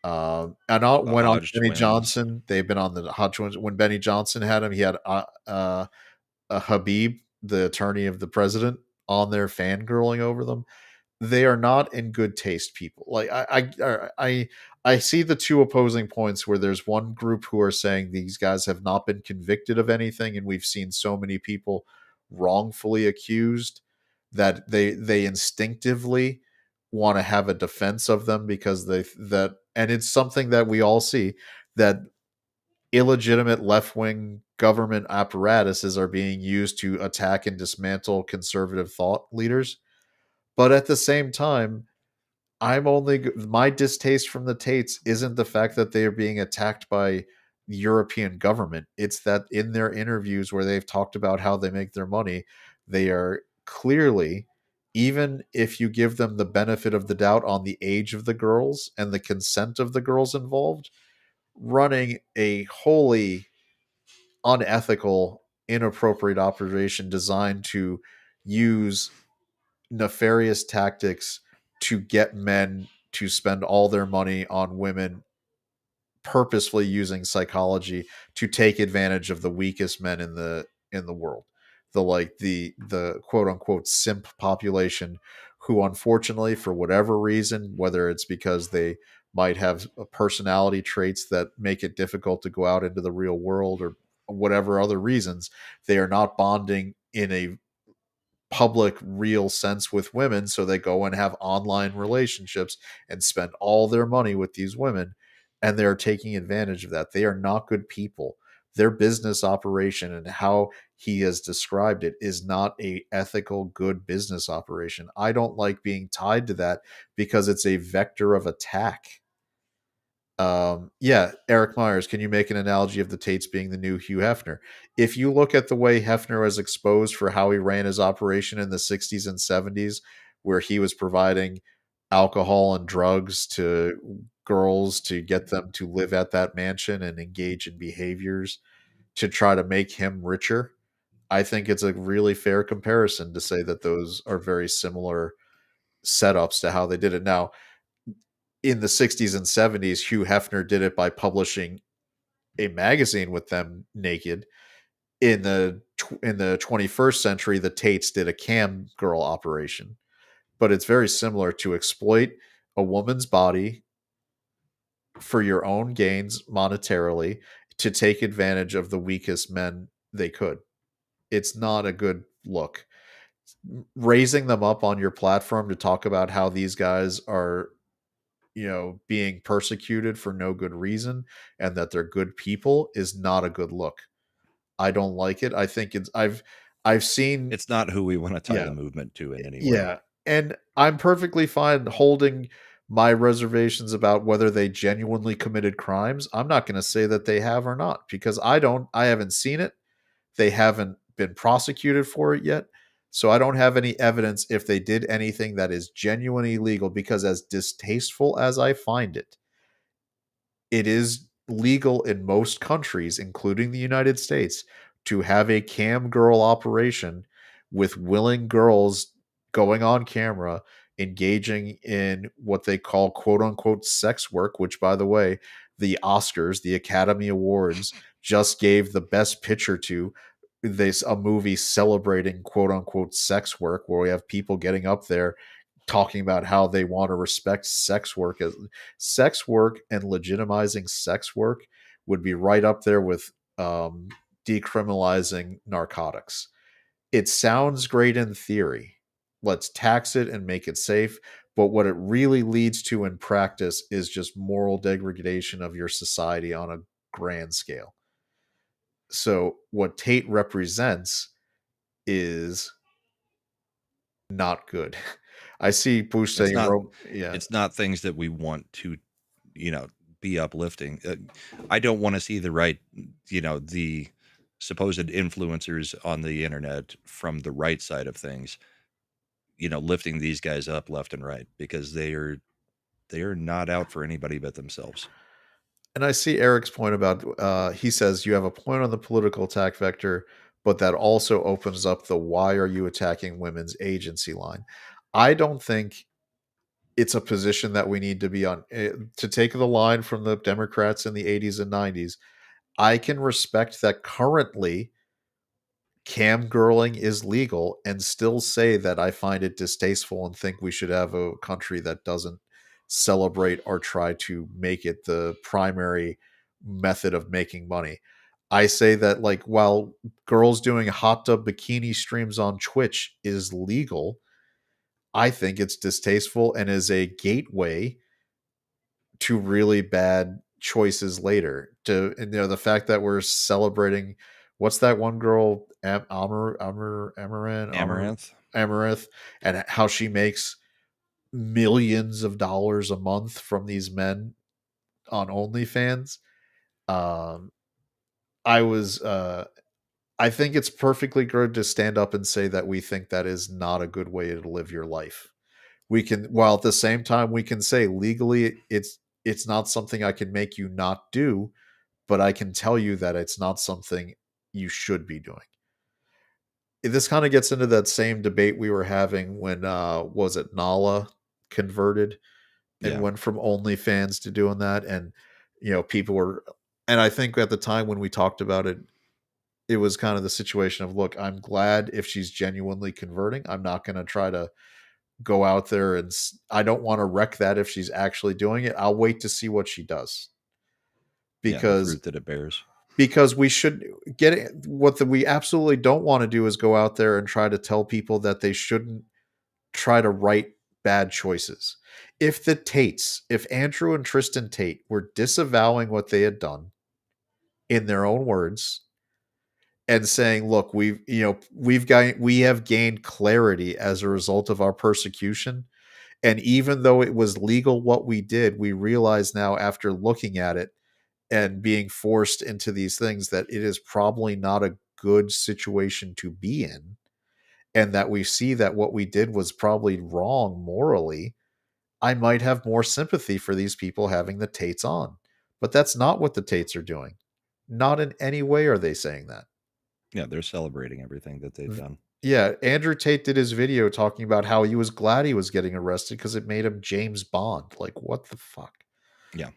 and The when on Hodge Benny twins. Johnson, they've been on the Hot Twins. When Benny Johnson had him, he had Habib, the attorney of the president, on there fangirling over them. They are not in good taste people. Like I see the two opposing points where there's one group who are saying these guys have not been convicted of anything, and we've seen so many people wrongfully accused. that they instinctively want to have a defense of them because and it's something that we all see, that illegitimate left-wing government apparatuses are being used to attack and dismantle conservative thought leaders. But at the same time, my distaste from the Tates isn't the fact that they are being attacked by the European government. It's that in their interviews where they've talked about how they make their money, they are clearly, even if you give them the benefit of the doubt on the age of the girls and the consent of the girls involved, running a wholly unethical, inappropriate operation designed to use nefarious tactics to get men to spend all their money on women, purposefully using psychology to take advantage of the weakest men in the world, the quote unquote simp population, who unfortunately, for whatever reason, whether it's because they might have personality traits that make it difficult to go out into the real world, or whatever other reasons, they are not bonding in a public real sense with women, so they go and have online relationships and spend all their money with these women, and they're taking advantage of that. They are not good people. Their business operation and how he has described it is not a ethical good business operation. I don't like being tied to that because it's a vector of attack. Yeah, Eric Myers, can you make an analogy of the Tates being the new Hugh Hefner? If you look at the way Hefner was exposed for how he ran his operation in the 60s and 70s, where he was providing alcohol and drugs to girls to get them to live at that mansion and engage in behaviors to try to make him richer, I think it's a really fair comparison to say that those are very similar setups to how they did it. Now, in the 60s and 70s, Hugh Hefner did it by publishing a magazine with them naked. In the 21st century, the Tates did a cam girl operation. But it's very similar to exploit a woman's body for your own gains monetarily to take advantage of the weakest men they could. It's not a good look. Raising them up on your platform to talk about how these guys are, being persecuted for no good reason and that they're good people is not a good look. I don't like it. I think I've seen. It's not who we want to tie Yeah, the movement to in any way. yeah. And I'm perfectly fine holding my reservations about whether they genuinely committed crimes. I'm not going to say that they have or not because I haven't seen it. They haven't been prosecuted for it yet. So I don't have any evidence if they did anything that is genuinely illegal, because as distasteful as I find it, it is legal in most countries, including the United States, to have a cam girl operation with willing girls going on camera, engaging in what they call quote unquote sex work, which, by the way, the Oscars, the Academy Awards, just gave the best picture to this a movie celebrating quote unquote sex work, where we have people getting up there talking about how they want to respect sex work. As sex work and legitimizing sex work would be right up there with decriminalizing narcotics. It sounds great in theory. Let's tax it and make it safe. But what it really leads to in practice is just moral degradation of your society on a grand scale. So, what Tate represents is not good. I see Bush It's saying, not yeah, it's not things that we want to, be uplifting. I don't want to see the right, the supposed influencers on the internet from the right side of things, lifting these guys up left and right, because they are not out for anybody but themselves. and I see Eric's point about, he says you have a point on the political attack vector, but that also opens up the why are you attacking women's agency line. I don't think it's a position that we need to be on. To take the line from the Democrats in the 80s and 90s, I can respect that currently cam girling is legal and still say that I find it distasteful and think we should have a country that doesn't celebrate or try to make it the primary method of making money. I say that like while girls doing hot tub bikini streams on Twitch is legal, I think it's distasteful and is a gateway to really bad choices later. To and, the fact that we're celebrating what's that one girl Amaranth. Amaranth and how she makes millions of dollars a month from these men on OnlyFans. Um, I was I think it's perfectly good to stand up and say that we think that is not a good way to live your life. We can, while at the same time we can say legally it's not something I can make you not do, but I can tell you that it's not something you should be doing. This kind of gets into that same debate we were having when was it Nala converted and Yeah. went from OnlyFans to doing that, and people were, and I think at the time when we talked about it, it was kind of the situation of, look, I'm glad if she's genuinely converting. I'm not going to try to go out there and I don't want to wreck that if she's actually doing it. I'll wait to see what she does Yeah, the because fruit that it bears. we should get it. We absolutely don't want to do is go out there and try to tell people that they shouldn't try to right bad choices. If Andrew and Tristan Tate were disavowing what they had done in their own words and saying, look, we have gained clarity as a result of our persecution, and even though it was legal what we did, we realize now after looking at it and being forced into these things that it is probably not a good situation to be in, and that we see that what we did was probably wrong morally. I might have more sympathy for these people having the Tates on. But that's not what the Tates are doing. Not in any way are they saying that. Yeah, they're celebrating everything that they've done. Yeah, Andrew Tate did his video talking about how he was glad he was getting arrested because it made him James Bond. Like, what the fuck? Yeah.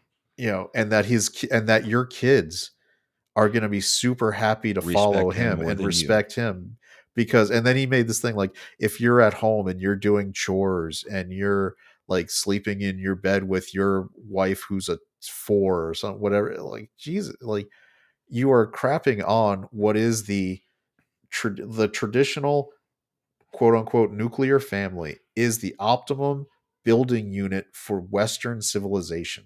And that your kids are going to be super happy to follow Respect him him more and than you. respect him because, and then he made this thing like, if you're at home and you're doing chores and you're like sleeping in your bed with your wife who's a 4 or something, whatever, like, Jesus, like, you are crapping on what is the traditional quote unquote nuclear family is the optimum building unit for Western civilization.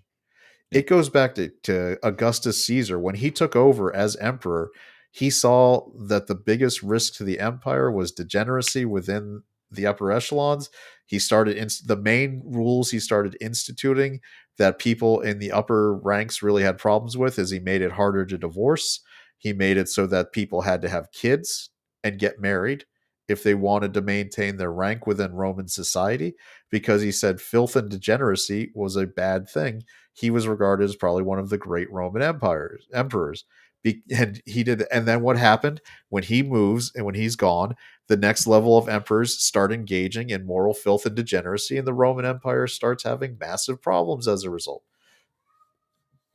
Yep. It goes back to Augustus Caesar. When he took over as emperor, he saw that the biggest risk to the empire was degeneracy within the upper echelons. He started the main rules he started instituting that people in the upper ranks really had problems with is he made it harder to divorce. He made it so that people had to have kids and get married if they wanted to maintain their rank within Roman society, because he said filth and degeneracy was a bad thing. He was regarded as probably one of the great Roman emperors. And then what happened when he moves and when he's gone? The next level of emperors start engaging in moral filth and degeneracy, and the Roman Empire starts having massive problems as a result.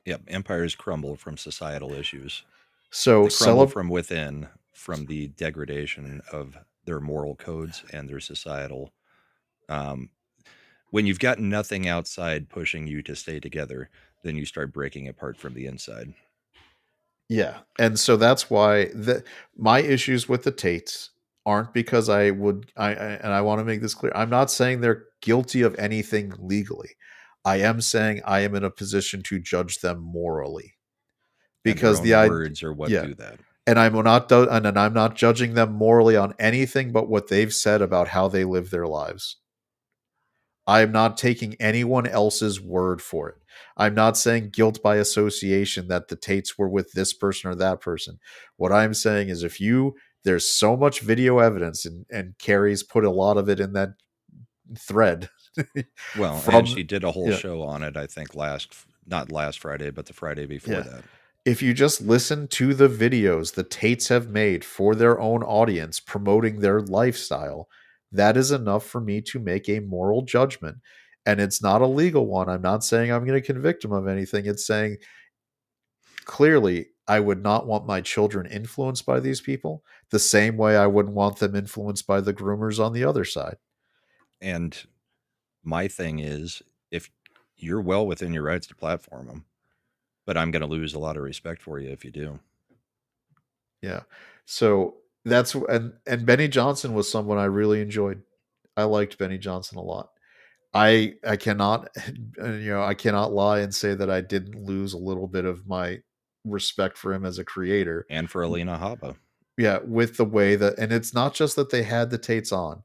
Yep. Empires crumble from societal issues. So They crumble from within, from the degradation of their moral codes and their societal. When you've got nothing outside pushing you to stay together, then you start breaking apart from the inside. Yeah, and so that's why my issues with the Tates aren't because I want to make this clear. I'm not saying they're guilty of anything legally. I am saying I am in a position to judge them morally And their because own words are what yeah, do that. and I'm not judging them morally on anything but what they've said about how they live their lives. I'm not taking anyone else's word for it. I'm not saying guilt by association that the Tates were with this person or that person. What I'm saying is there's so much video evidence, and Carrie's put a lot of it in that thread. Well, and From she did a whole yeah, show on it, I think not last Friday, but the Friday before yeah. that. If you just listen to the videos the Tates have made for their own audience promoting their lifestyle, that is enough for me to make a moral judgment. And it's not a legal one. I'm not saying I'm going to convict them of anything. It's saying clearly I would not want my children influenced by these people the same way I wouldn't want them influenced by the groomers on the other side. And my thing is, if you're well within your rights to platform them, but I'm going to lose a lot of respect for you if you do. Yeah. So that's and Benny Johnson was someone I really enjoyed. I liked Benny Johnson a lot. I cannot I cannot lie and say that I didn't lose a little bit of my respect for him as a creator. And for Alina Habba. Yeah, with the way that, and it's not just that they had the Tates on.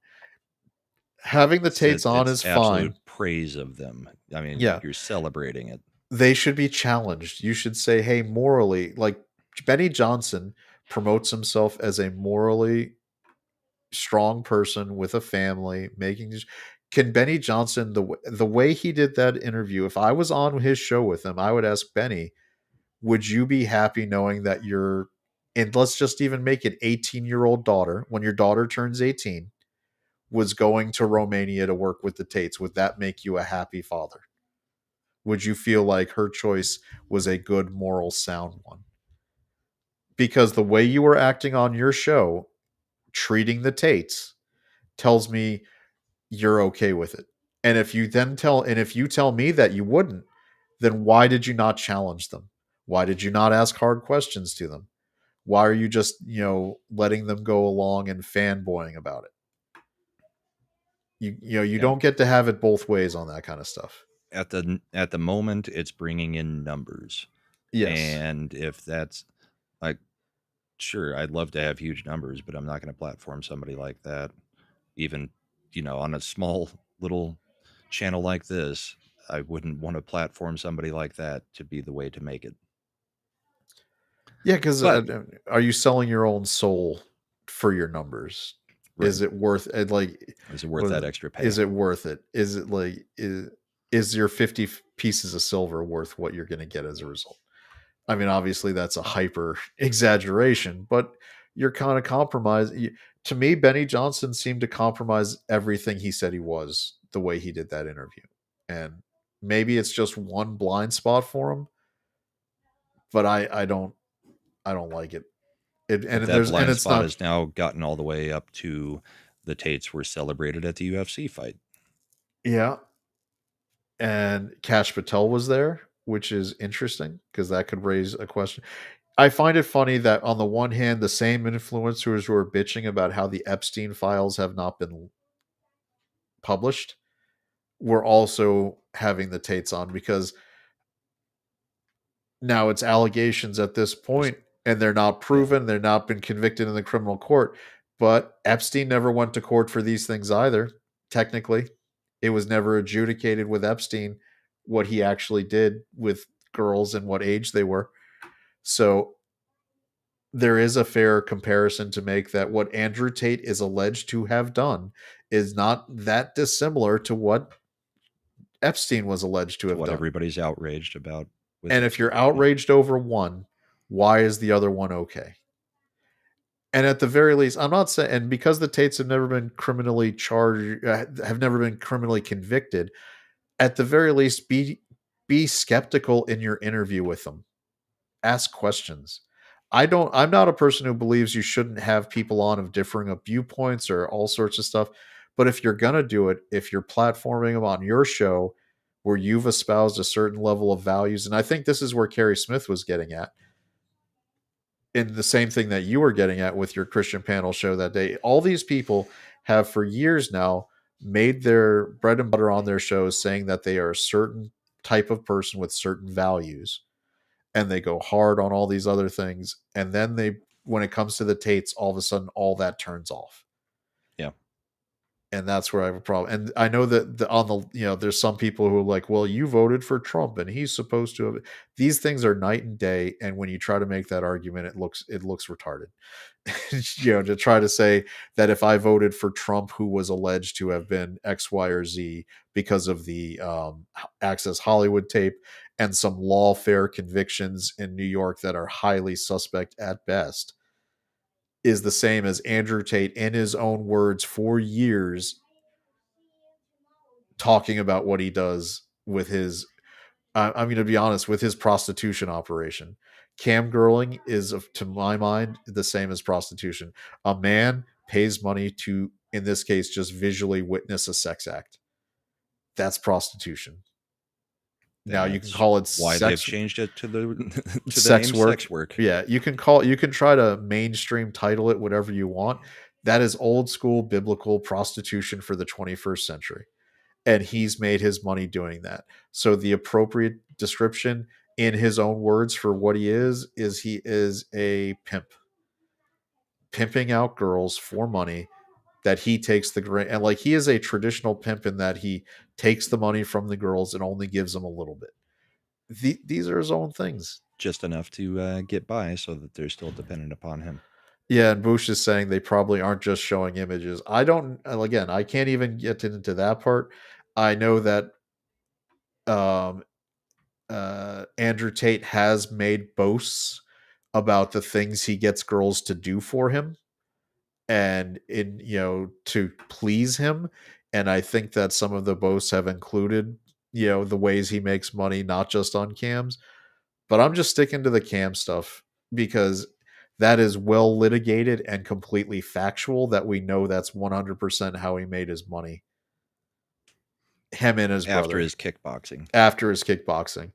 Having the Tates on It's is fine. absolute praise of them. I mean, Yeah, you're celebrating it. they should be challenged. You should say, hey, morally, like Benny Johnson promotes himself as a morally strong person with a family, making. Can Benny Johnson, the way he did that interview, if I was on his show with him, I would ask Benny, would you be happy knowing that your, and let's just even make it 18-year-old daughter, when your daughter turns 18, was going to Romania to work with the Tates? Would that make you a happy father? Would you feel like her choice was a good, moral, sound one? Because the way you were acting on your show, treating the Tates, tells me you're okay with it. And if you tell me that you wouldn't, then why did you not challenge them? Why did you not ask hard questions to them? Why are you just, letting them go along and fanboying about it? You Yeah. don't get to have it both ways on that kind of stuff. At the moment, it's bringing in numbers. Yes. And if that's like, sure, I'd love to have huge numbers, but I'm not going to platform somebody like that. Even, on a small little channel like this, I wouldn't want to platform somebody like that to be the way to make it. Yeah, because But are you selling your own soul for your numbers? right, Is it worth it? Like, is it worth what that extra pay? is it worth it? Is it like is your 50 pieces of silver worth what you're going to get as a result? I mean, obviously that's a hyper exaggeration, but you're kind of compromised. To me, Benny Johnson seemed to compromise everything he said he was the way he did that interview, and maybe it's just one blind spot for him, but I don't like it. But And that there's and blind it's spot not. has now gotten all the way up to the Tates were celebrated at the UFC fight. Yeah, and Cash Patel was there, which is interesting because that could raise a question. I find it funny that on the one hand, the same influencers who are bitching about how the Epstein files have not been published were also having the Tates on, because now it's allegations at this There's, point and they're not yeah, proven, they're not been convicted in the criminal court. But Epstein never went to court for these things either. Technically, it was never adjudicated with Epstein what he actually did with girls and what age they were. So there is a fair comparison to make that what Andrew Tate is alleged to have done is not that dissimilar to what Epstein was alleged to to have what done. everybody's outraged about with And if you're Epstein. Yeah. outraged over one, why is the other one okay? And at the very least, I'm not saying, and because the Tates have never been criminally charged, have never been criminally convicted, at the very least, be skeptical in your interview with them. Ask questions. I'm not a person who believes you shouldn't have people on of differing viewpoints or all sorts of stuff. But if you're gonna do it, if you're platforming them on your show where you've espoused a certain level of values, and I think this is where Carrie Smith was getting at, in the same thing that you were getting at with your Christian panel show that day. All these people have for years now made their bread and butter on their shows saying that they are a certain type of person with certain values, and they go hard on all these other things, and then when it comes to the Tates, all of a sudden all that turns off. Yeah. And that's where I have a problem. And I know that on the, there's some people who are like, well, you voted for Trump and he's supposed to have. These things are night and day, and when you try to make that argument, it looks retarded. To try to say that if I voted for Trump, who was alleged to have been X, Y, or Z because of the Access Hollywood tape and some lawfare convictions in New York that are highly suspect at best, is the same as Andrew Tate, in his own words, for years talking about what he does with his, I'm going to be honest, with his prostitution operation. Cam girling is, to my mind, the same as prostitution. A man pays money to, in this case, just visually witness a sex act. That's prostitution. Now you can That's call it why they've changed it to the to the sex name work. sex work. Yeah, you can try to mainstream title it whatever you want. That is old school biblical prostitution for the 21st century. And he's made his money doing that. So the appropriate description in his own words for what he is a pimp. Pimping out girls for money that he takes the grain, and like he is a traditional pimp in that he takes the money from the girls and only gives them a little bit. These are his own things. Just enough to get by, so that they're still dependent upon him. Yeah, and Bush is saying they probably aren't just showing images. I don't. Again, I can't even get into that part. I know that um, Andrew Tate has made boasts about the things he gets girls to do for him, and in to please him. And I think that some of the boasts have included the ways he makes money, not just on cams. But I'm just sticking to the cam stuff because that is well litigated and completely factual, that we know that's 100% how he made his money. Him and his After brother his kickboxing. after his kickboxing.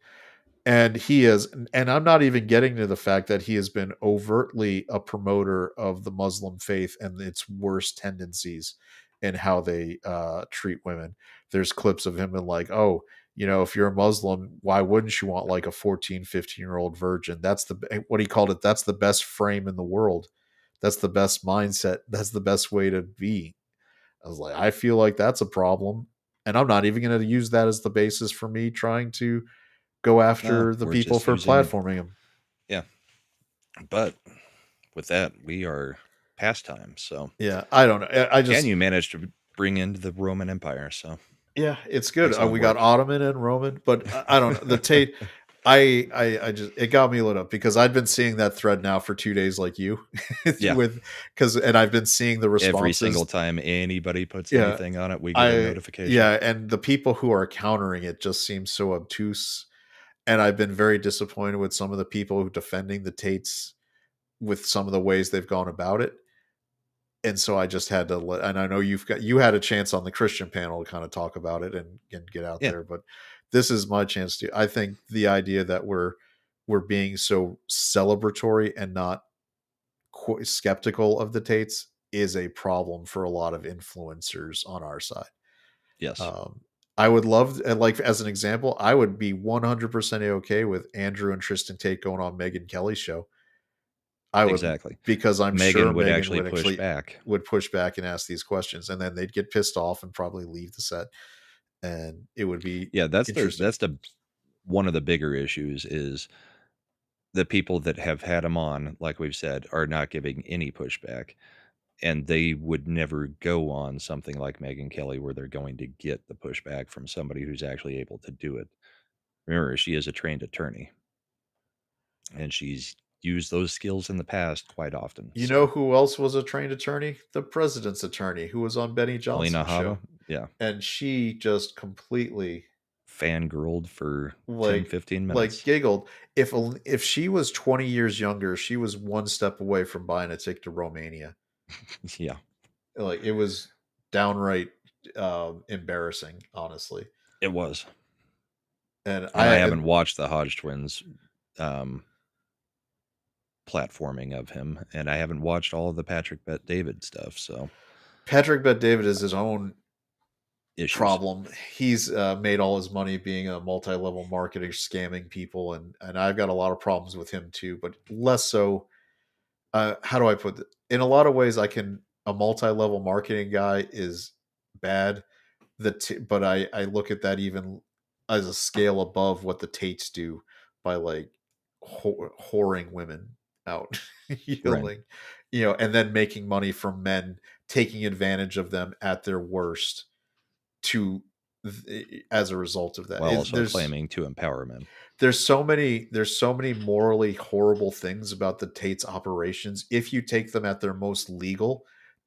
And he is, and I'm not even getting to the fact that he has been overtly a promoter of the Muslim faith and its worst tendencies in how they treat women. There's clips of him and like, oh, if you're a Muslim, why wouldn't you want like a 14, 15-year-old virgin? That's what he called it. That's the best frame in the world. That's the best mindset. That's the best way to be. I was like, I feel like that's a problem. And I'm not even going to use that as the basis for me trying to go No, after the we're people just for using, platforming him. yeah. But with that, we are past time. So Yeah, I don't know. I and just you managed to bring in the Roman Empire. So yeah, it's good. excellent We got work. Ottoman and Roman, but I don't know the Tate. I just it got me lit up because I've been seeing that thread now for 2 days, like you, Yeah. and I've been seeing the responses Every single time anybody puts Yeah, anything on it, we get a notification. and the people who are countering it just seem so obtuse. And I've been very disappointed with some of the people who defending the Tates with some of the ways they've gone about it. And so I just had to and I know you had a chance on the Christian panel to kind of talk about it and get out Yeah. there, but this is my chance to. I think the idea that we're being so celebratory and not skeptical of the Tates is a problem for a lot of influencers on our side. Yes. I would love, and like as an example, I would be 100% okay with Andrew and Tristan Tate going on Megyn Kelly's show. I would, Exactly. because I'm Megan sure would Megan actually push back. would push back and ask these questions, and then they'd get pissed off and probably leave the set, and it would be Yeah, interesting. that's the one of the bigger issues is the people that have had him on, like we've said, are not giving any pushback. And they would never go on something like Megyn Kelly where they're going to get the pushback from somebody who's actually able to do it. Remember, she is a trained attorney, and she's used those skills in the past quite often. You know So who else was a trained attorney? The president's attorney, who was on Benny Alina Johnson's Hava, show, yeah, and she just completely fangirled for 10, like 15 like minutes. giggled. If she was 20 years younger, she was one step away from buying a ticket to Romania. Yeah. Like it was downright embarrassing, honestly. It was. And And I haven't watched the Hodge twins platforming of him, and I haven't watched all of the Patrick Bet David stuff. So Patrick Bet David is his own issues. problem. He's made all his money being a multi-level marketer, scamming people, and I've got a lot of problems with him too, but less so. How do I put it? In a lot of ways, a multi-level marketing guy is bad. But I look at that even as a scale above what the Tates do by like whoring women out, Right. yielding, and then making money from men taking advantage of them at their worst to as a result of that. While also claiming to empower men. There's so many morally horrible things about the Tate's operations if you take them at their most legal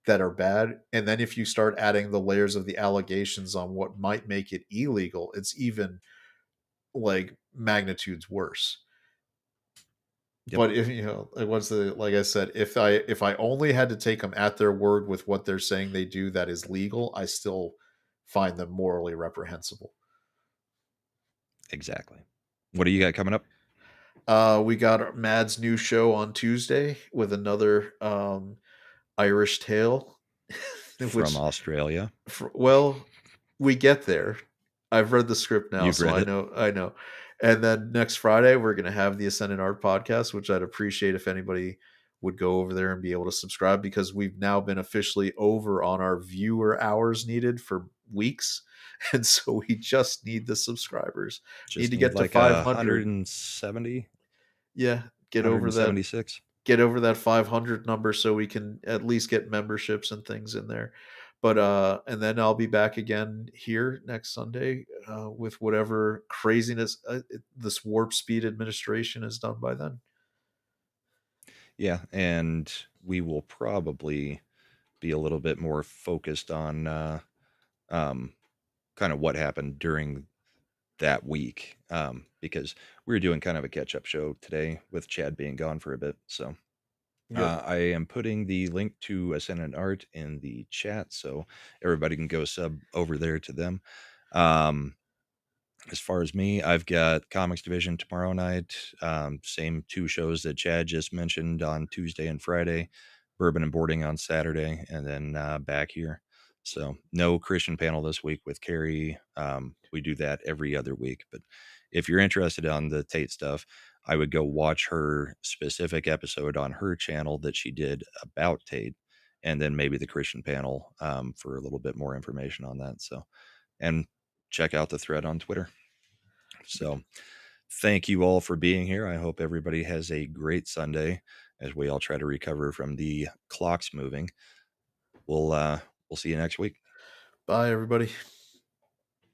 that are bad, and then if you start adding the layers of the allegations on what might make it illegal, it's even like magnitudes worse. Yep. But if it was like I said, if I only had to take them at their word with what they're saying they do that is legal, I still find them morally reprehensible. Exactly. What do you got coming up? We got Mad's new show on Tuesday with another Irish tale, From which, Australia. well, we get there. I've read the script now, You've so read I it? know. I know. And then next Friday, we're going to have the Ascendant Art podcast, which I'd appreciate if anybody would go over there and be able to subscribe, because we've now been officially over on our viewer hours needed for weeks. And so we just need the subscribers. Need Just to need get to like a 500. 170, Yeah, get over that 176. 500 number so we can at least get memberships and things in there. But and then I'll be back again here next Sunday with whatever craziness this warp speed administration has done by then. Yeah, and we will probably be a little bit more focused on um, kind of what happened during that week, because we were doing kind of a catch-up show today with Chad being gone for a bit. So Yep. I am putting the link to Ascendant Art in the chat, so everybody can go sub over there to them. As far as me, I've got Comics Division tomorrow night. Same two shows that Chad just mentioned on Tuesday and Friday, Bourbon and Boarding on Saturday, and then back here. So no Christian panel this week with Carrie. We do that every other week. But if you're interested on the Tate stuff, I would go watch her specific episode on her channel that she did about Tate, and then maybe the Christian panel for a little bit more information on that. So, and check out the thread on Twitter. So, thank you all for being here. I hope everybody has a great Sunday as we all try to recover from the clocks moving. We'll see you next week. Bye, everybody.